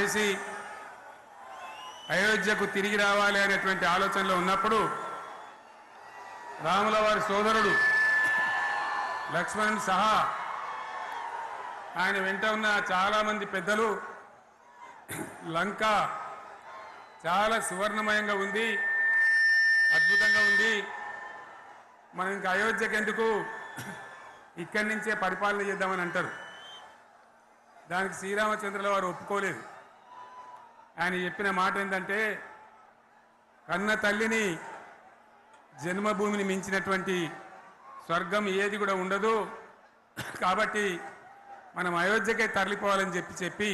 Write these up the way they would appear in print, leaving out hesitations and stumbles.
చేసి అయోధ్యకు తిరిగి రావాలి అనేటువంటి ఆలోచనలో ఉన్నప్పుడు రాముల వారి సోదరుడు లక్ష్మణుని సహా ఆయన వెంట ఉన్న చాలామంది పెద్దలు లంక చాలా సువర్ణమయంగా ఉంది, అద్భుతంగా ఉంది, మనం ఇంకా అయోధ్యకు ఎందుకు ఇక్కడి నుంచే పరిపాలన చేద్దామని అంటారు. దానికి శ్రీరామచంద్రుల వారు ఒప్పుకోలేదు. ఆయన చెప్పిన మాట ఏంటంటే, కన్న తల్లిని జన్మభూమిని మించినటువంటి స్వర్గం ఏది కూడా ఉండదు, కాబట్టి మనం అయోధ్యకే తరలిపోవాలని చెప్పి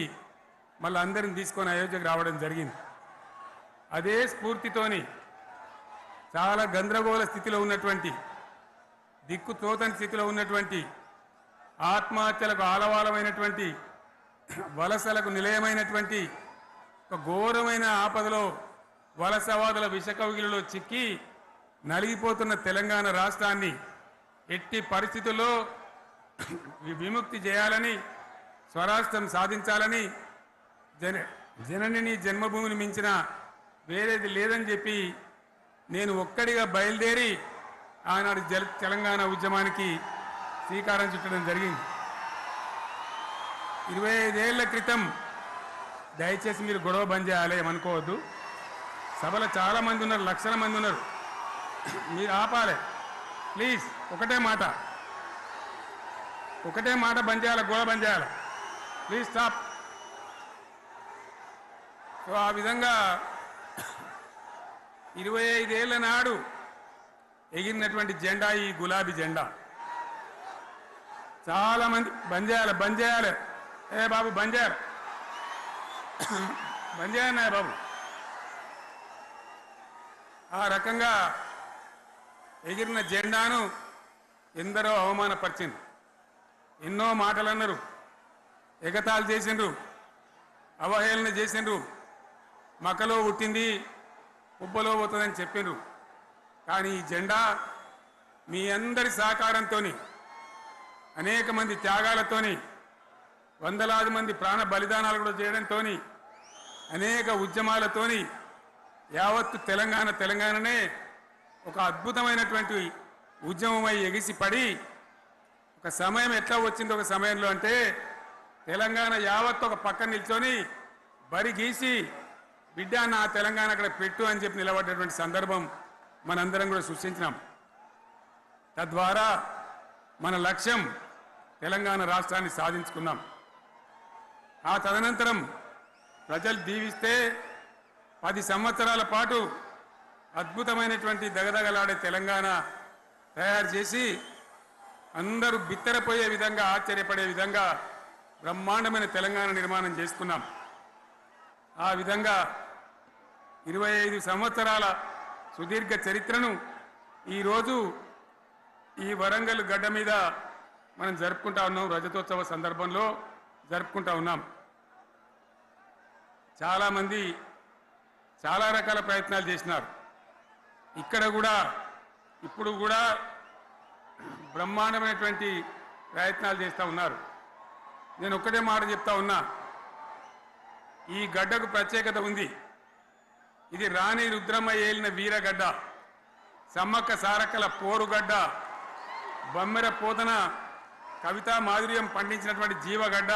మళ్ళీ అందరిని తీసుకొని అయోధ్యకు రావడం జరిగింది. అదే స్ఫూర్తితోని చాలా గందరగోళ స్థితిలో ఉన్నటువంటి, దిక్కు తోతని స్థితిలో ఉన్నటువంటి, ఆత్మహత్యలకు ఆలవాలమైనటువంటి, వలసలకు నిలయమైనటువంటి ఒక ఘోరమైన ఆపదలో వలసవాదుల విషకౌగిలిలో చిక్కి నలిగిపోతున్న తెలంగాణ రాష్ట్రాన్ని ఎట్టి పరిస్థితుల్లో విముక్తి చేయాలని, స్వరాష్ట్రం సాధించాలని, జననిని జన్మభూమిని మించిన వేరేది లేదని చెప్పి నేను ఒక్కడిగా బయలుదేరి ఆనాడు తెలంగాణ ఉద్యమానికి శ్రీకారం చుట్టడం జరిగింది. 25 ఏళ్ల క్రితం, దయచేసి మీరు గొడవ బంద్ చేయాలి ఏమనుకోవద్దు, సభలో చాలామంది ఉన్నారు, లక్షల మంది ఉన్నారు, మీరు ఆపాలి ప్లీజ్. ఒకటే మాట బంద్ చేయాలి, గొడవ బంద్ చేయాలి, ప్లీజ్ స్టాప్. సో ఆ విధంగా 25 ఏళ్ల నాడు ఎగిరినటువంటి జెండా ఈ గులాబీ జెండా. చాలామంది బంద్ చేయాలి, ఏ బాబు బంద్ చేయాలి బాబు. ఆ రకంగా ఎగిరిన జెండాను ఎందరో అవమానపరిచింది, ఎన్నో మాటలు అన్నారు, ఎగతాళి చేసిండ్రు, అవహేళన చేసిండ్రు, మకలో పుట్టింది ఉబ్బలో పోతుందని చెప్పిండ్రు. కానీ ఈ జెండా మీ అందరి సహకారంతో, అనేక మంది త్యాగాలతోని, వందలాది మంది ప్రాణ బలిదానాలు కూడా చేయడంతో, అనేక ఉద్యమాలతోని యావత్తు తెలంగాణనే ఒక అద్భుతమైనటువంటి ఉద్యమమై ఎగిసిపడి, ఒక సమయం ఎట్లా వచ్చింది, ఒక సమయంలో అంటే తెలంగాణ యావత్తు ఒక పక్కన నిల్చొని బరి గీసి బిడ్డ నా తెలంగాణ అక్కడ పెట్టు అని చెప్పి నిలబడ్డటువంటి సందర్భం మనందరం కూడా సృష్టించినాం. తద్వారా మన లక్ష్యం తెలంగాణ రాష్ట్రాన్ని సాధించుకున్నాం. ఆ తదనంతరం ప్రజలు దీవిస్తే 10 సంవత్సరాల పాటు అద్భుతమైనటువంటి దగదగలాడే తెలంగాణ తయారు చేసి అందరూ బిత్తరపోయే విధంగా, ఆశ్చర్యపడే విధంగా బ్రహ్మాండమైన తెలంగాణ నిర్మాణం చేసుకున్నాం. ఆ విధంగా 25 సంవత్సరాల సుదీర్ఘ చరిత్రను ఈరోజు ఈ వరంగల్ గడ్డ మీద మనం జరుపుకుంటా ఉన్నాం. రజతోత్సవ సందర్భంలో జరుపుకుంటా ఉన్నాం. చాలామంది చాలా రకాల ప్రయత్నాలు చేసినారు. ఇక్కడ కూడా ఇప్పుడు కూడా బ్రహ్మాండమైనటువంటి ప్రయత్నాలు చేస్తూ ఉన్నారు. నేను ఒక్కటే మాట చెప్తా ఉన్నా, ఈ గడ్డకు ప్రత్యేకత ఉంది. ఇది రాణి రుద్రమ్మ ఏలిన వీరగడ్డ, సమ్మక్క సారక్కల పోరుగడ్డ, బమ్మెర పోతన కవితా మాధుర్యం పండించినటువంటి జీవగడ్డ.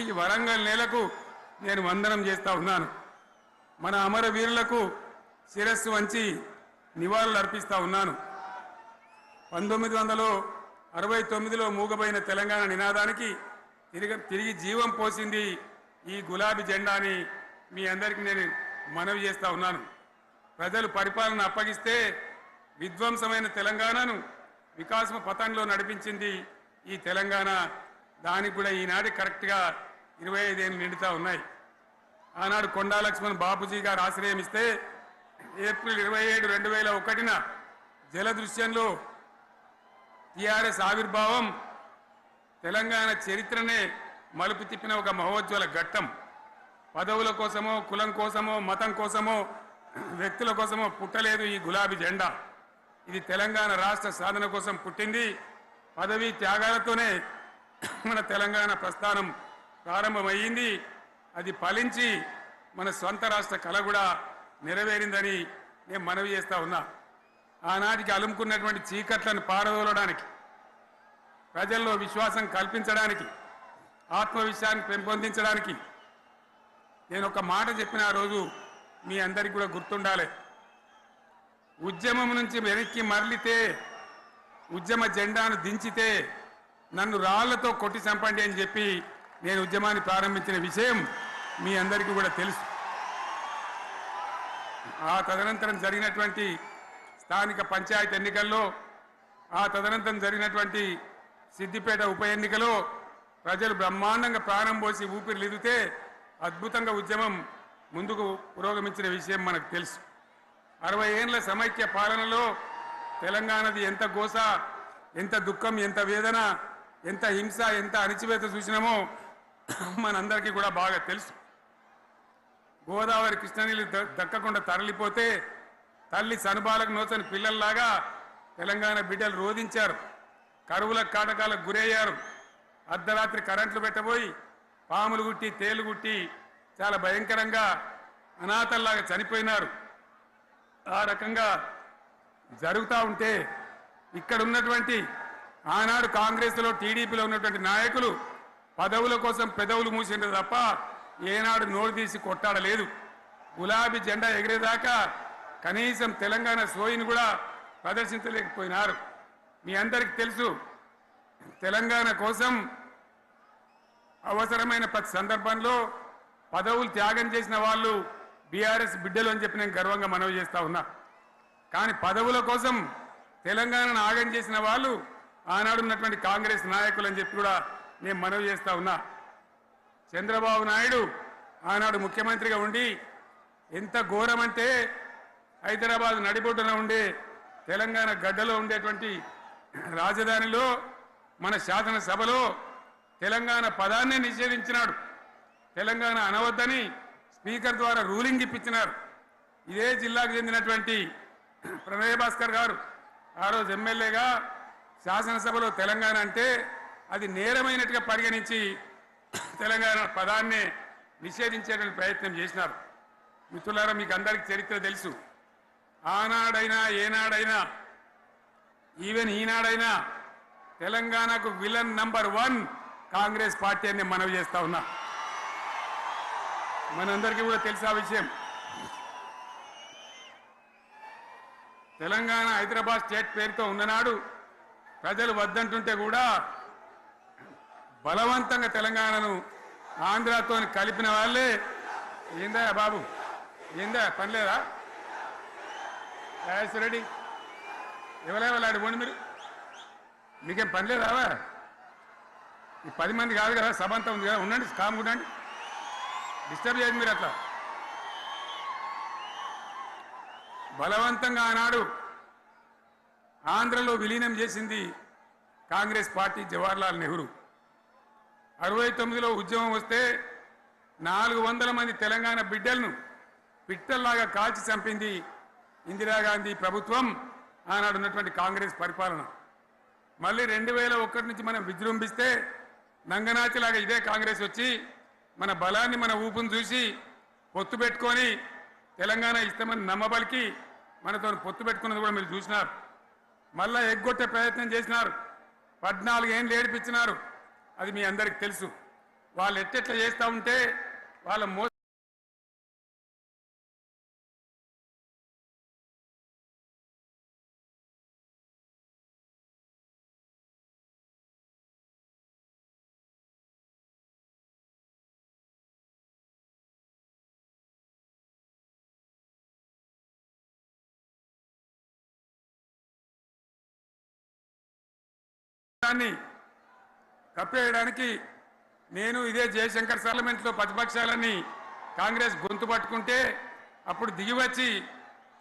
ఈ వరంగల్ నేలకు నేను వందనం చేస్తూ ఉన్నాను. మన అమరవీరులకు శిరస్సు వంచి నివాళులు అర్పిస్తూ ఉన్నాను. 1969లో మూగబోయిన తెలంగాణ నినాదానికి తిరిగి జీవం పోసింది ఈ గులాబీ జెండా అని మీ అందరికీ నేను మనవి చేస్తూ ఉన్నాను. ప్రజలు పరిపాలన అప్పగిస్తే విధ్వంసమైన తెలంగాణను వికాసమ పథంలో నడిపించింది ఈ తెలంగాణ. దానికి కూడా ఈనాటి కరెక్ట్గా 25 ఏళ్ళు నిండుతూ ఉన్నాయి. ఆనాడు కొండా లక్ష్మణ్ బాపూజీ గారు ఆశ్రయం ఇస్తే ఏప్రిల్ 27, 2001న జలదృశ్యంలో టీఆర్ఎస్ ఆవిర్భావం తెలంగాణ చరిత్రనే మలుపు తిప్పిన ఒక మహోజ్వల ఘట్టం. పదవుల కోసమో, కులం కోసమో, మతం కోసమో, వ్యక్తుల కోసమో పుట్టలేదు ఈ గులాబీ జెండా. ఇది తెలంగాణ రాష్ట్ర సాధన కోసం పుట్టింది. పదవీ త్యాగాలతోనే మన తెలంగాణ ప్రస్థానం ప్రారంభమయ్యింది. అది ఫలించి మన సొంత రాష్ట్ర కళ కూడా నెరవేరిందని నేను మనవి చేస్తా ఉన్నా. ఆనాటికి అలుముకున్నటువంటి చీకట్లను పారదోలడానికి, ప్రజల్లో విశ్వాసం కల్పించడానికి, ఆత్మవిశ్వాసాన్ని పెంపొందించడానికి నేను ఒక మాట చెప్పిన ఆ రోజు మీ అందరికీ కూడా గుర్తుండాలి. ఉద్యమం నుంచి వెనక్కి మరలితే, ఉద్యమ జెండాను దించితే నన్ను రాళ్లతో కొట్టి చంపండి అని చెప్పి నేను ఉద్యమాన్ని ప్రారంభించిన విషయం మీ అందరికీ కూడా తెలుసు. ఆ తదనంతరం జరిగినటువంటి స్థానిక పంచాయతీ ఎన్నికల్లో, ఆ తదనంతరం జరిగినటువంటి సిద్దిపేట ఉప ఎన్నికలో ప్రజలు బ్రహ్మాండంగా ప్రాణం పోసి ఊపిరిలిదితే అద్భుతంగా ఉద్యమం ముందుకు పురోగమించిన విషయం మనకు తెలుసు. 60 ఏళ్ల సమైక్య పాలనలో తెలంగాణది ఎంత గోస, ఎంత దుఃఖం, ఎంత వేదన, ఎంత హింస, ఎంత అణిచివేత చూసినామో మనందరికీ కూడా బాగా తెలుసు. గోదావరి కృష్ణనీళ్ళు దక్కకుండా తరలిపోతే తల్లి సనుబాలకు నోచని పిల్లల్లాగా తెలంగాణ బిడ్డలు రోధించారు, కరువుల కాటకాలకు గురయ్యారు, అర్ధరాత్రి కరెంట్లు పెట్టబోయి పాములు గుట్టి తేలు గుట్టి చాలా భయంకరంగా అనాథల్లాగా చనిపోయినారు. ఆ రకంగా జరుగుతూ ఉంటే ఇక్కడ ఉన్నటువంటి ఆనాడు కాంగ్రెస్లో టీడీపీలో ఉన్నటువంటి నాయకులు పదవుల కోసం పెదవులు మూసిండ్రు తప్ప ఏనాడు నోరు తీసి కొట్టాడలేదు. గులాబీ జెండా ఎగిరేదాకా కనీసం తెలంగాణ సోయిని కూడా ప్రదర్శించలేకపోయినారు. మీ అందరికీ తెలుసు, తెలంగాణ కోసం అవసరమైన ప్రతి సందర్భంలో పదవులు త్యాగం చేసిన వాళ్ళు బీఆర్ఎస్ బిడ్డలు అని చెప్పి నేను గర్వంగా మనవి చేస్తా ఉన్నా. కానీ పదవుల కోసం తెలంగాణను ఆగం చేసిన వాళ్ళు ఆనాడు ఉన్నటువంటి కాంగ్రెస్ నాయకులు అని చెప్పి కూడా నేను మనవి చేస్తా ఉన్నా. చంద్రబాబు నాయుడు ఆనాడు ముఖ్యమంత్రిగా ఉండి ఎంత ఘోరమంటే హైదరాబాద్ నడిబొడ్డున ఉండే తెలంగాణ గడ్డలో ఉండేటువంటి రాజధానిలో మన శాసనసభలో తెలంగాణ పదాన్ని నిషేధించినాడు. తెలంగాణ అనవద్దని స్పీకర్ ద్వారా రూలింగ్ ఇప్పించినారు. ఇదే జిల్లాకు చెందినటువంటి ప్రణయ్ భాస్కర్ గారు ఆ రోజు ఎమ్మెల్యేగా శాసనసభలో తెలంగాణ అంటే అది నేరమైనట్టుగా పరిగణించి తెలంగాణ పదాన్ని నిషేధించేటువంటి ప్రయత్నం చేసినారు. మిత్రులారా, మీకు అందరికీ చరిత్ర తెలుసు. ఆనాడైనా ఏనాడైనా ఈవెన్ ఈనాడైనా తెలంగాణకు విలన్ నంబర్ 1 కాంగ్రెస్ పార్టీ అని మనవి చేస్తా ఉన్నా. మనందరికీ కూడా తెలుసు ఆ విషయం. తెలంగాణ హైదరాబాద్ స్టేట్ పేరుతో ఉన్ననాడు ప్రజలు వద్దంటుంటే కూడా బలవంతంగా తెలంగాణను ఆంధ్రాతో కలిపిన వాళ్ళే. ఏందా బాబు, ఏందా పని లేదా? రెడ్డి ఎవరెవలాడి పోండి, మీకేం పని లేదావా? ఈ 10 మంది కాదు కదా, సభ అంతా ఉంది కదా, ఉండండి, కామ్ ఉండండి, డిస్టర్బ్ చేయండి మీరు. అట్లా బలవంతంగా ఆనాడు ఆంధ్రలో విలీనం చేసింది కాంగ్రెస్ పార్టీ, జవహర్లాల్ నెహ్రూ. 69లో ఉద్యమం వస్తే 400 మంది తెలంగాణ బిడ్డలను పిట్టల్లాగా కాల్చి చంపింది ఇందిరాగాంధీ ప్రభుత్వం, ఆనాడు ఉన్నటువంటి కాంగ్రెస్ పరిపాలన. మళ్ళీ 2001 నుంచి మనం విజృంభిస్తే నంగనాచిలాగా ఇదే కాంగ్రెస్ వచ్చి మన బలాన్ని, మన ఊపును చూసి పొత్తు పెట్టుకొని తెలంగాణ ఇస్తామని నమ్మబలికి మనతో పొత్తు పెట్టుకున్నది కూడా మీరు చూసినారు. మళ్ళా ఎగ్గొట్టే ప్రయత్నం చేసినారు, 14 ఏళ్ళు ఏడిపించినారు. అది మీ అందరికి తెలుసు. వాళ్ళు ఎట్టెట్లా చేస్తూ ఉంటే వాళ్ళ కప్పేయడానికి నేను ఇదే జయశంకర్ పార్లమెంట్లో ప్రతిపక్షాలని కాంగ్రెస్ గొంతు పట్టుకుంటే అప్పుడు దిగివచ్చి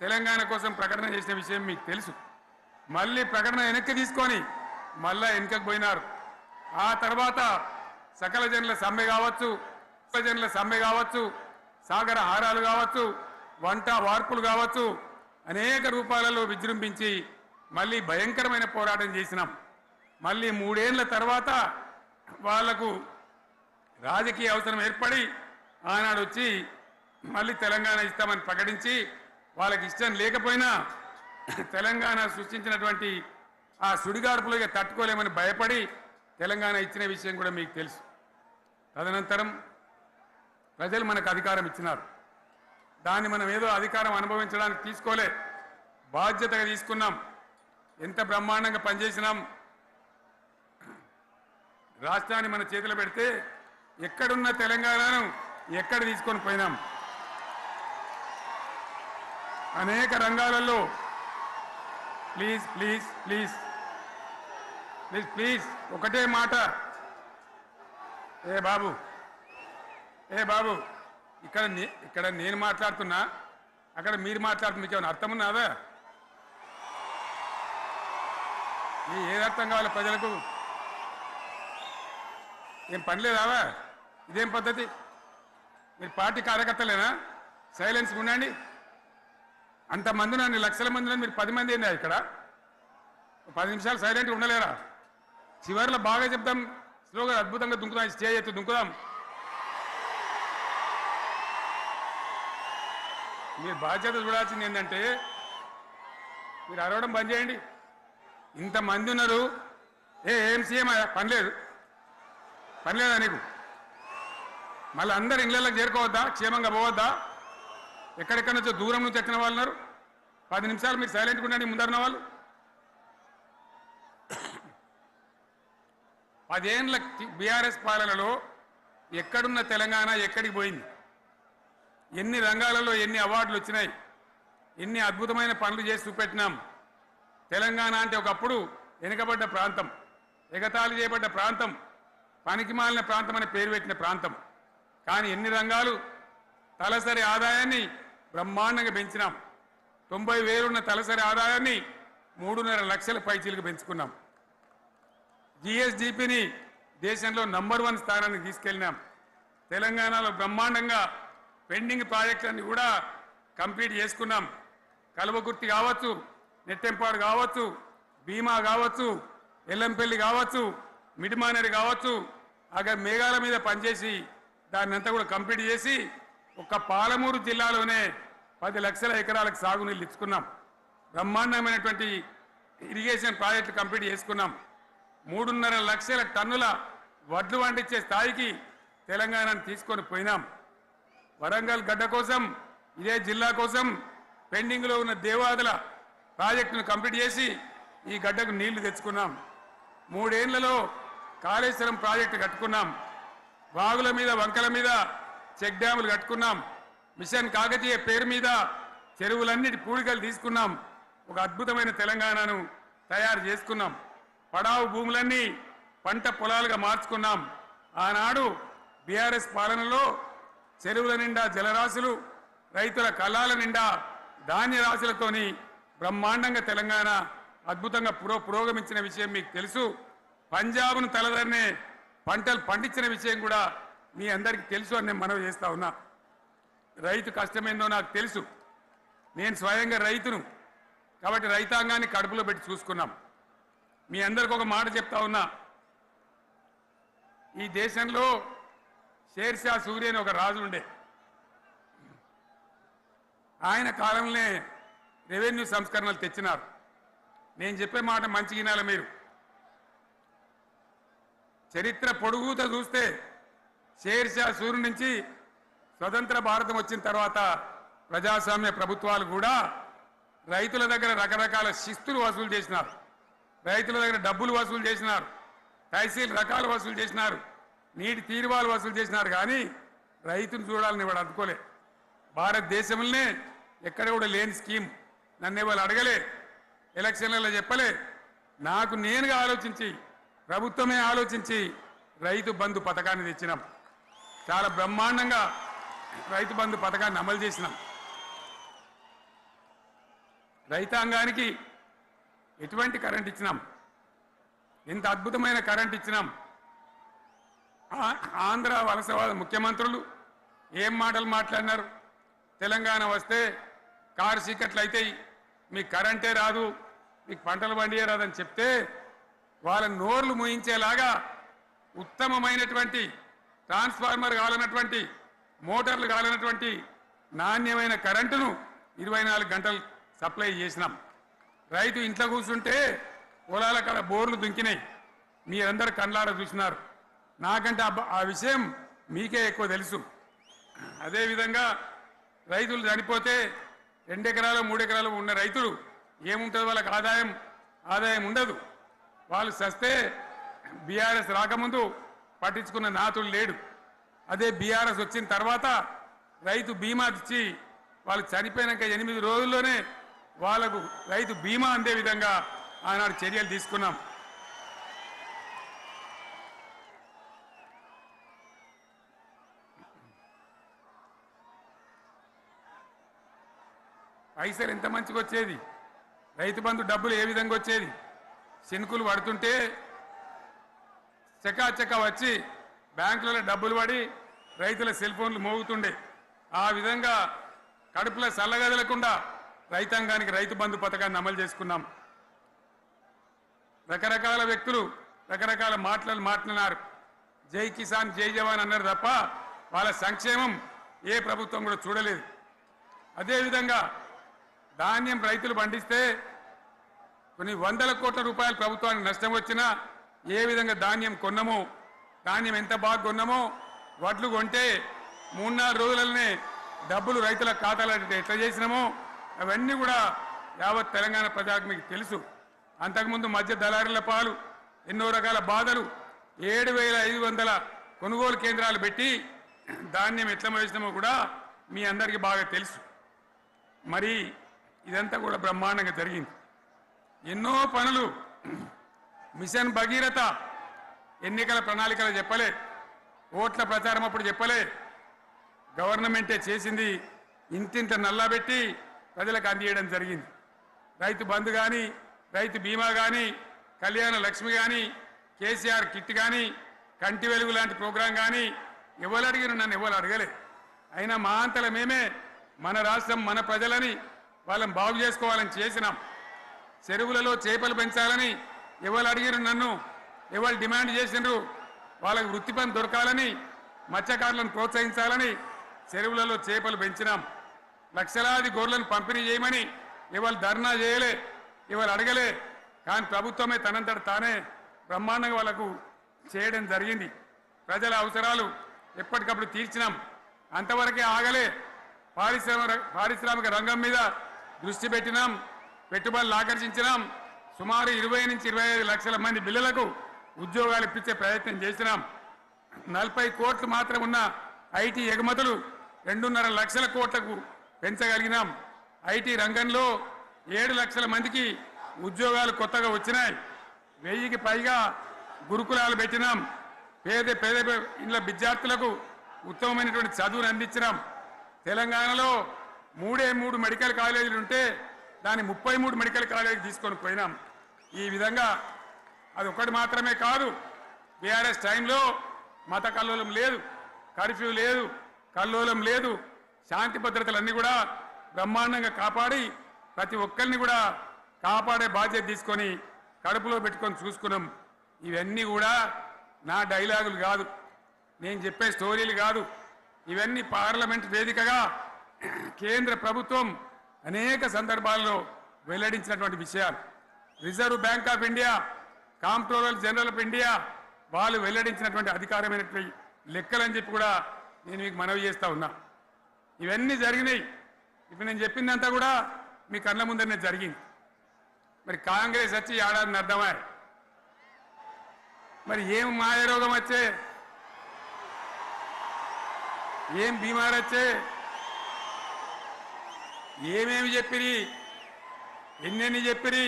తెలంగాణ కోసం ప్రకటన చేసిన విషయం మీకు తెలుసు. మళ్ళీ ప్రకటన వెనక్కి తీసుకొని మళ్ళా వెనుకకు పోయినారు. ఆ తర్వాత సకల జనుల సమ్మె కావచ్చు, జనుల సమ్మె కావచ్చు, సాగర హారాలు కావచ్చు, వంట వార్పులు కావచ్చు, అనేక రూపాలలో విజృంభించి మళ్ళీ భయంకరమైన పోరాటం చేసినాం. మళ్ళీ 3 ఏళ్ల తర్వాత వాళ్లకు రాజకీయ అవసరం ఏర్పడి ఆనాడు వచ్చి మళ్ళీ తెలంగాణ ఇస్తామని ప్రకటించి వాళ్ళకి ఇష్టం లేకపోయినా తెలంగాణ సృష్టించినటువంటి ఆ సుడిగాడుపులో తట్టుకోలేమని భయపడి తెలంగాణ ఇచ్చిన విషయం కూడా మీకు తెలుసు. తదనంతరం ప్రజలు మనకు అధికారం ఇచ్చినారు. దాన్ని మనం ఏదో అధికారం అనుభవించడానికి తీసుకోలే, బాధ్యతగా తీసుకున్నాం. ఎంత బ్రహ్మాండంగా పనిచేసినాం. రాష్ట్రాన్ని మన చేతిలో పెడితే ఎక్కడున్న తెలంగాణను ఎక్కడ తీసుకొని పోయినాం. అనేక రంగాలలో please please please please please ఒకటే మాట, ఏ బాబు ఇక్కడ నేను మాట్లాడుతున్నా, అక్కడ మీరు మాట్లాడుతున్నా, మీకు ఏమైనా అర్థం ఉన్నదా? ఏది అర్థం కావాలి ప్రజలకు? ఏం పని లేదావా? ఇదేం పద్ధతి? మీరు పార్టీ కార్యకర్తలేనా? సైలెన్స్ ఉండండి. అంతమంది నన్ను లక్షల మంది మీరు 10 మంది ఏందా ఇక్కడ? 10 నిమిషాలు సైలెంట్గా ఉండలేరా? చివరిలో బాగా చెప్తాం, స్లోగా అద్భుతంగా దుంకుదాం, స్టేజ్ ఎత్తు దుంకుదాం. మీరు బాధ్యత చూడాల్సింది ఏంటంటే మీరు అరవడం బంద్ చేయండి. ఇంతమంది ఉన్నారు, ఏం సీఎం పనిలేదా నీకు? మళ్ళీ అందరు ఇళ్ళకి చేరుకోవద్దా? క్షేమంగా పోవద్దా? ఎక్కడెక్కడి నుంచో దూరం నుంచి వచ్చిన వాళ్ళు ఉన్నారు. 10 నిమిషాలు మీరు సైలెంట్గా ఉండండి. ముందరున్న వాళ్ళు 10 ఏళ్ళ బీఆర్ఎస్ పాలనలో ఎక్కడున్న తెలంగాణ ఎక్కడికి పోయింది? ఎన్ని రంగాలలో ఎన్ని అవార్డులు వచ్చినాయి? ఎన్ని అద్భుతమైన పనులు చేసి చూపెట్టినాం. తెలంగాణ అంటే ఒకప్పుడు వెనుకబడ్డ ప్రాంతం, ఎగతాళి చేయబడ్డ ప్రాంతం, పనికిమాలిన ప్రాంతం అనే పేరు పెట్టిన ప్రాంతం. కానీ ఎన్ని రంగాలు, తలసరి ఆదాయాన్ని బ్రహ్మాండంగా పెంచినాం. 90,000 ఉన్న తలసరి ఆదాయాన్ని 3.5 లక్షల పైచీలకు పెంచుకున్నాం. జిఎస్డిపిని దేశంలో నంబర్ 1 స్థానానికి తీసుకెళ్ళినాం. తెలంగాణలో బ్రహ్మాండంగా పెండింగ్ ప్రాజెక్టులన్నీ కూడా కంప్లీట్ చేసుకున్నాం. కల్వకుర్తి కావచ్చు, నెట్టెంపాడు కావచ్చు, భీమా కావచ్చు, ఎల్లంపల్లి కావచ్చు, మిడిమానేరు కావచ్చు, అక్కడ మేఘాల మీద పనిచేసి దాన్ని అంతా కూడా కంప్లీట్ చేసి ఒక్క పాలమూరు జిల్లాలోనే 10 లక్షల ఎకరాలకు సాగునీళ్ళు ఇచ్చుకున్నాం. బ్రహ్మాండమైనటువంటి ఇరిగేషన్ ప్రాజెక్టులు కంప్లీట్ చేసుకున్నాం. 3.5 లక్షల టన్నుల వడ్లు పండించే స్థాయికి తెలంగాణను తీసుకొని పోయినాం. వరంగల్ గడ్డ కోసం, ఇదే జిల్లా కోసం పెండింగ్లో ఉన్న దేవాదుల ప్రాజెక్టును కంప్లీట్ చేసి ఈ గడ్డకు నీళ్లు తెచ్చుకున్నాం. 3 ఏళ్లలో కాళేశ్వరం ప్రాజెక్టు కట్టుకున్నాం. వాగుల మీద, వంకల మీద చెక్ డ్యాములు కట్టుకున్నాం. మిషన్ కాకతీయ పేరు మీద చెరువులన్నిటి పూడికలు తీసుకున్నాం. ఒక అద్భుతమైన తెలంగాణను తయారు చేసుకున్నాం. పడావు భూములన్నీ పంట పొలాలుగా మార్చుకున్నాం. ఆనాడు బీఆర్ఎస్ పాలనలో చెరువుల నిండా జలరాశులు, రైతుల కళ్ళాల నిండా ధాన్య రాశులతోని బ్రహ్మాండంగా తెలంగాణ అద్భుతంగా పురోగమించిన విషయం మీకు తెలుసు. పంజాబ్ను తలదన్నే పంటలు పండించిన విషయం కూడా మీ అందరికీ తెలుసు అని నేను మనవి చేస్తా ఉన్నా. రైతు కష్టమేందో నాకు తెలుసు. నేను స్వయంగా రైతును కాబట్టి రైతాంగాన్ని కడుపులో పెట్టి చూసుకున్నాం. మీ అందరికి ఒక మాట చెప్తా ఉన్నా. ఈ దేశంలో షేర్షా సూరి అని ఒక రాజు ఉండే. ఆయన కాలంలోనే రెవెన్యూ సంస్కరణలు తెచ్చినారు. నేను చెప్పే మాట మంచిగా వినాలి మీరు. చరిత్ర పొడుగుతో చూస్తే షేర్షా సూరి నుంచి స్వతంత్ర భారతం వచ్చిన తర్వాత ప్రజాస్వామ్య ప్రభుత్వాలు కూడా రైతుల దగ్గర రకరకాల శిస్తులు వసూలు చేసినారు. రైతుల దగ్గర డబ్బులు వసూలు చేసినారు. తహసీల్ రకాలు వసూలు చేసినారు. నీటి తీరువాలు వసూలు చేసినారు. కానీ రైతును చూడాలని వాడు అందుకోలే. భారతదేశంలోనే ఎక్కడ కూడా లేని స్కీమ్. నన్ను వాళ్ళు అడగలే, ఎలక్షన్లలో చెప్పలే. నాకు నేనుగా ఆలోచించి, ప్రభుత్వమే ఆలోచించి రైతు బంధు పథకాన్ని తెచ్చినాం. చాలా బ్రహ్మాండంగా రైతు బంధు పథకాన్ని అమలు చేసినాం. రైతాంగానికి ఎటువంటి కరెంట్ ఇచ్చినాం, ఎంత అద్భుతమైన కరెంట్ ఇచ్చినాం. ఆంధ్ర వలసవాద ముఖ్యమంత్రులు ఏం మాటలు మాట్లాడినారు? తెలంగాణ వస్తే కారు చీకట్లు అవుతాయి, మీకు కరెంటే రాదు, మీకు పంటలు పండియే రాదని చెప్తే వాళ్ళ నోర్లు మూయించేలాగా ఉత్తమమైనటువంటి ట్రాన్స్ఫార్మర్ కావాలన్నటువంటి మోటార్లు కాలినటువంటి నాణ్యమైన కరెంటును 24 గంటలు సప్లై చేసినాం. రైతు ఇంట్లో కూర్చుంటే పొలాల కాడ బోర్లు దుంకినాయి, మీరందరూ కళ్ళారా చూసినారు. నాకంటే ఆ విషయం మీకే ఎక్కువ తెలుసు. అదేవిధంగా రైతులు చనిపోతే 2 ఎకరాలు 3 ఎకరాలు ఉన్న రైతులు ఏముంటుంది, వాళ్ళకి ఆదాయం ఉండదు. వాళ్ళు సస్తే బీఆర్ఎస్ రాకముందు పట్టించుకున్న నాతులు లేడు. అదే బీఆర్ఎస్ వచ్చిన తర్వాత రైతు బీమా ఇచ్చి వాళ్ళు చనిపోయినాక 8 రోజుల్లోనే వాళ్లకు రైతు బీమా అందే విధంగా ఆనాడు చర్యలు తీసుకున్నాం. పైసలు ఎంత మంచిగా వచ్చేది, రైతు బంధు డబ్బులు ఏ విధంగా వచ్చేది. శనుకులు పడుతుంటే చకాచక వచ్చి బ్యాంకులలో డబ్బులు పడి రైతుల సెల్ ఫోన్లు మోగుతుండే. ఆ విధంగా కడుపులో చల్లగదలకుండా రైతాంగానికి రైతు బంధు పథకాన్ని అమలు చేసుకున్నాం. రకరకాల వ్యక్తులు రకరకాల మాటలు మాట్లాడినారు. జై కిసాన్ జై జవాన్ అన్నారు తప్ప వాళ్ళ సంక్షేమం ఏ ప్రభుత్వం కూడా చూడలేదు. అదేవిధంగా ధాన్యం రైతులు పండిస్తే కొన్ని 100 కోట్ల రూపాయలు ప్రభుత్వానికి నష్టం వచ్చినా ఏ విధంగా ధాన్యం కొన్నామో, ధాన్యం ఎంత బాగా కొన్నామో, వడ్లు కొంటే 3-4 రోజులనే డబ్బులు రైతుల ఖాతాలో ఎట్లా చేసినామో అవన్నీ కూడా యావత్ తెలంగాణ ప్రజలకు మీకు తెలుసు. అంతకుముందు మధ్య దళారుల పాలు ఎన్నో రకాల బాధలు, 7,500 కొనుగోలు కేంద్రాలు పెట్టి ధాన్యం ఎట్లా వేసినామో కూడా మీ అందరికీ బాగా తెలుసు. మరి ఇదంతా కూడా బ్రహ్మాండంగా జరిగింది. ఎన్నో పనులు, మిషన్ భగీరథ ఎన్నికల ప్రణాళికలు చెప్పలే, ఓట్ల ప్రచారం అప్పుడు చెప్పలే, గవర్నమెంటే చేసింది. ఇంటింట నల్లబెట్టి ప్రజలకు అందియడం జరిగింది. రైతు బంధు కానీ, రైతు బీమా కానీ, కళ్యాణ లక్ష్మి కానీ, కేసీఆర్ కిట్ కానీ, కంటి వెలుగు లాంటి ప్రోగ్రాం కానీ ఎవరు అడిగిన నన్ను ఎవరు అడగలే. అయినా మా అంతల మేమే మన రాష్ట్రం మన ప్రజలని వాళ్ళని బాగు చేసుకోవాలని చేసినాం. చెరువులలో చేపలు పెంచాలని ఎవరు అడిగిన నన్ను, ఎవరు డిమాండ్ చేసినారు, వాళ్ళకి వృత్తి పని దొరకాలని, మత్స్యకారులను ప్రోత్సహించాలని చెరువులలో చేపలు పెంచినాం. లక్షలాది గొర్రెలను పంపిణీ చేయమని ఎవరు ధర్నా చేయలే, ఎవరు అడగలే. కానీ ప్రభుత్వమే తనంతట తానే బ్రహ్మాండంగా వాళ్ళకు చేయడం జరిగింది. ప్రజల అవసరాలు ఎప్పటికప్పుడు తీర్చినాం. అంతవరకే ఆగలే. పారిశ్రామిక రంగం మీద దృష్టి పెట్టినాం, పెట్టుబడులు ఆకర్షించినాం. సుమారు 20 నుంచి 25 లక్షల మంది పిల్లలకు ఉద్యోగాలు ఇప్పించే ప్రయత్నం చేసినాం. 40 కోట్లు మాత్రం ఉన్న ఐటీ ఎగుమతులు 2.5 లక్షల కోట్లకు పెంచగలిగినాం. ఐటీ రంగంలో 7 లక్షల మందికి ఉద్యోగాలు కొత్తగా వచ్చినాయి. 1000కి పైగా గురుకులాలు పెట్టినాం. పేద ఇళ్ళ విద్యార్థులకు ఉత్తమమైనటువంటి చదువును అందించినాం. తెలంగాణలో 3 మెడికల్ కాలేజీలు ఉంటే దాన్ని 33 మెడికల్ కాలేజీలు తీసుకొని పోయినాం. ఈ విధంగా అది ఒకటి మాత్రమే కాదు, బీఆర్ఎస్ టైంలో మత కల్లోలం లేదు, కర్ఫ్యూ లేదు, కల్లోలం లేదు, శాంతి భద్రతలన్నీ కూడా బ్రహ్మాండంగా కాపాడి ప్రతి ఒక్కరిని కూడా కాపాడే బాధ్యత తీసుకొని కడుపులో పెట్టుకొని చూసుకున్నాం. ఇవన్నీ కూడా నా డైలాగులు కాదు, నేను చెప్పే స్టోరీలు కాదు. ఇవన్నీ పార్లమెంట్ వేదికగా కేంద్ర ప్రభుత్వం అనేక సందర్భాల్లో వెల్లడించినటువంటి విషయాలు. Reserve bank of India, comptroller general of India వాళ్ళు వెల్లడించినటువంటి అధికారమైనటువంటి లెక్కలని చెప్పి కూడా నేను మీకు మనవి చేస్తా ఉన్నా. ఇవన్నీ జరిగినాయి. ఇప్పుడు నేను చెప్పిందంతా కూడా మీ కళ్ళ ముందరనే జరిగింది. మరి కాంగ్రెస్ వచ్చి ఏడాదిని అర్థమా, మరి ఏం మాయరోగం వచ్చే, ఏం బీమారు వచ్చే, ఏమేమి చెప్పిరి, ఎన్నెన్ని చెప్పిరి,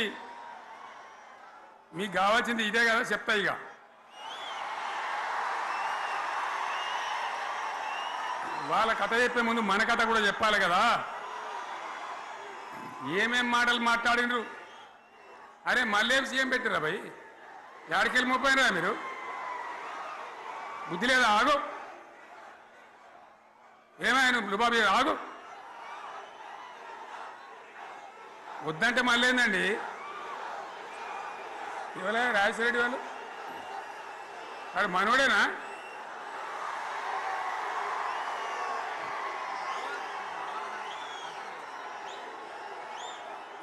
మీకు కావాల్సింది ఇదే కదా, చెప్తా. ఇక వాళ్ళ కథ చెప్పే ముందు మన కథ కూడా చెప్పాలి కదా. ఏమేం మాటలు మాట్లాడినరు. అరే మళ్ళేం సీఎం పెట్టిరా భయ్, ఎక్కడికెళ్ళి మోపోయినరా మీరు, బుద్ధి లేదా? ఆగు, ఏమైనా లుబాబీ ఆగు, వద్దంటే మళ్ళీ ఏందండి. ఇవాళ రాజశేఖర వాళ్ళు వాడు మనోడేనా?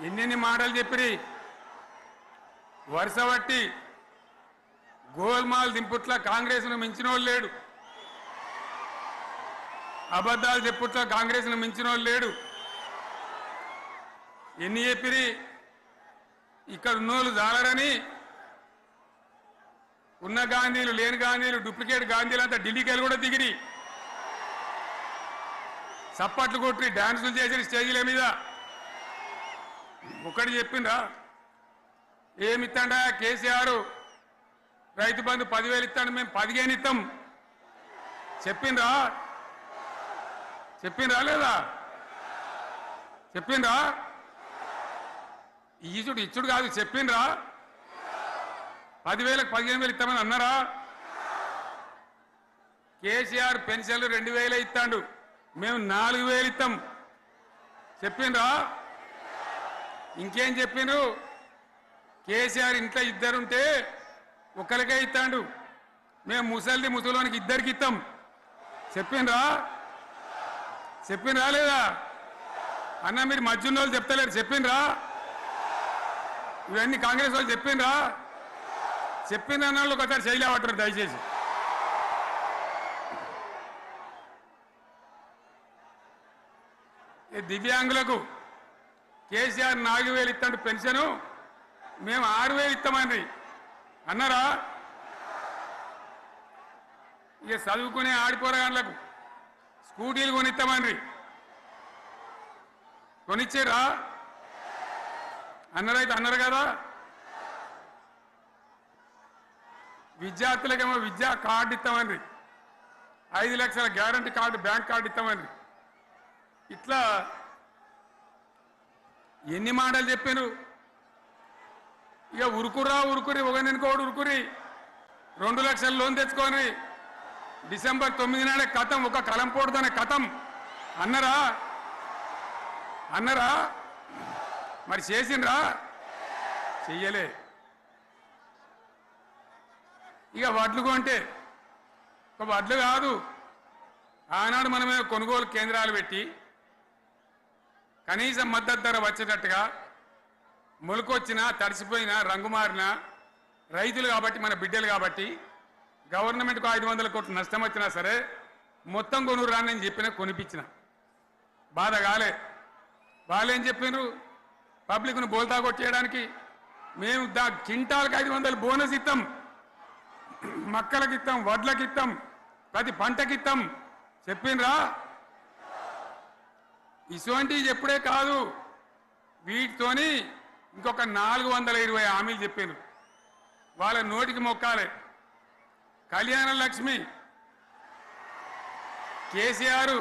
ఎన్నెన్ని మాటలు చెప్పిరి వరుస బట్టి గోల్మాల్ దింపుట్ల కాంగ్రెస్ను మించినోళ్ళు లేడు, అబద్ధాలు చెప్పుట్ల కాంగ్రెస్ను మించినోళ్ళు లేడు. ఎన్ని చెప్పిరి ఇక్కడ ఉన్నోళ్ళు జాలరని ఉన్న గాంధీలు లేని గాంధీలు డూప్లికేట్ గాంధీలు అంతా ఢిల్లీకి వెళ్ళి కూడా దిగిరి, చప్పట్లు కొట్టి డాన్సులు చేసిన స్టేజీల మీద. ఒకటి చెప్పిండ్రా ఏమిత్తాడా కేసీఆర్ రైతు బంధు 10,000 ఇస్తాడు, మేము 15 ఇస్తాం చెప్పిండ్రా? చెప్పిండ్రా లేదా? చెప్పిండ్రా? ఈచుడు ఇచ్చుడు కాదు, చెప్పిండ్రా? 10,000కు 15,000 ఇస్తామని అన్నారా? కేసీఆర్ పెన్షన్లు 2,000 ఇస్తాడు, మేము 4,000 ఇస్తాం చెప్పిండ్రా? ఇంకేం చెప్పిండ్రు? కేసీఆర్ ఇంట్లో ఇద్దరుంటే ఒకరికే ఇస్తాడు, మేము ముసలోనికి ఇద్దరికి ఇస్తాం చెప్పిండ్రా? చెప్పిండ్రా లేదా? అన్న మీరు మధ్యున్న వాళ్ళు చెప్తలేరు, చెప్పిండ్రా? ఇవన్నీ కాంగ్రెస్ వాళ్ళు చెప్పిండ్రా? చెప్పిండ్ర అన్న వాళ్ళు ఒకసారి శైలవటారు దయచేసి. దివ్యాంగులకు కేసీఆర్ 4,000 ఇస్తాడు పెన్షను, మేము 6,000 ఇస్తామని అన్నారా? ఇక చదువుకునే ఆడిపోరగాళ్ళకు స్కూటీలు కొనిస్తామని కొనిచ్చారా? అన్నారైతే అన్నారు కదా. విద్యార్థులకేమో విద్యా కార్డు ఇస్తామని, 5 లక్షల గ్యారంటీ కార్డు బ్యాంక్ కార్డు ఇస్తామని. ఇట్లా ఎన్ని మాటలు చెప్పారు. ఇక ఉరుకురి ఒకరినికోడు ఉరుకురి 2 లక్షల లోన్ తెచ్చుకొని డిసెంబర్ 9 నాడే కథం, ఒక కలంపోడుతోనే కథం అన్నరా? అన్నరా? మరి చేసిండ్రా? చెయ్యలే. ఇక వడ్లు కొంటే ఒక వడ్లు కాదు, ఆనాడు మనమే కొనుగోలు కేంద్రాలు పెట్టి కనీసం మద్దతు ధర వచ్చేటట్టుగా మొలకొచ్చినా తడిసిపోయినా రంగు మారినా రైతులు కాబట్టి మన బిడ్డలు కాబట్టి గవర్నమెంట్కు 500 కోట్లు నష్టం వచ్చినా సరే మొత్తం కొనురాని నేను చెప్పినా కొనిపించిన బాధ కాలే. వాళ్ళు ఏం చెప్పినారు? పబ్లిక్ను బోల్తా కొట్టేయడానికి మేము క్వింటాల్కి 500 బోనస్ ఇస్తాం, మక్కలకి ఇస్తాం, వడ్లకి ఇస్తాం, ప్రతి పంటకి ఇస్తాం చెప్పిండ్రా? ఇటువంటివి చెప్పుడే కాదు, వీటితోని ఇంకొక 420 హామీలు చెప్పాను. వాళ్ళ నోటికి మొక్కాలి. కళ్యాణ లక్ష్మి కేసీఆర్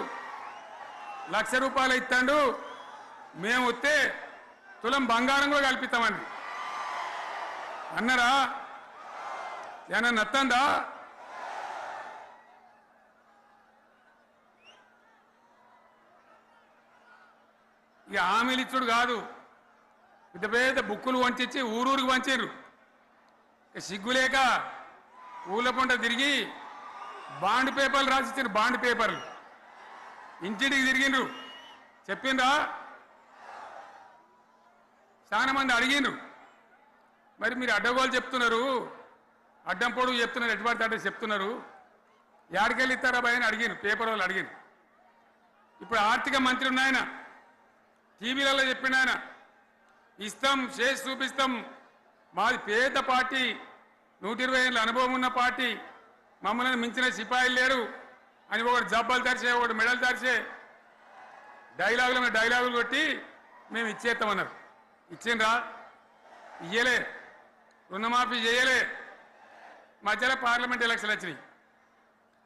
1,00,000 రూపాయలు ఇస్తాడు, మేము వస్తే తులం బంగారం కూడా కల్పిస్తామని అన్నారా? ఏమన్నా నత్తందా? ఇక హామీలు ఇచ్చుడు కాదు, పెద్ద పెద్ద బుక్కులు వంచి ఊరూరికి వంచారు. సిగ్గులేక ఊళ్ళ పంట తిరిగి బాండ్ పేపర్లు రాసిచ్చారు, బాండ్ పేపర్లు ఇంటింటికి తిరిగిండ్రు. చెప్పిండ్రా? చాలా మంది అడిగిండ్రు. మరి మీరు అడ్డగోలు చెప్తున్నారు, అడ్డం పొడుగు చెప్తున్నారు, ఎటువంటి అడ్డ చెప్తున్నారు, యాడికెళ్ళి ఇస్తారా భయ అని అడిగిండ్రు, పేపర్ వాళ్ళు అడిగిండ్రు. ఇప్పుడు ఆర్థిక మంత్రి ఉన్నాయన టీవీలలో చెప్పిండు, ఆయన ఇస్తాం చేసి చూపిస్తాం, మాది పేద పార్టీ, 120 ఏళ్ళ అనుభవం ఉన్న పార్టీ, మమ్మల్ని మించిన సిపాయిలు లేరు అని ఒకటి జబ్బలు తరిచే ఒకటి మెడలు తరిచే డైలాగులు కొట్టి మేము ఇచ్చేస్తామన్నారు. ఇచ్చిండ్రా? ఇయ్యలే. రుణమాఫీ చేయలే. మధ్యలో పార్లమెంట్ ఎలక్షన్లు వచ్చినాయి.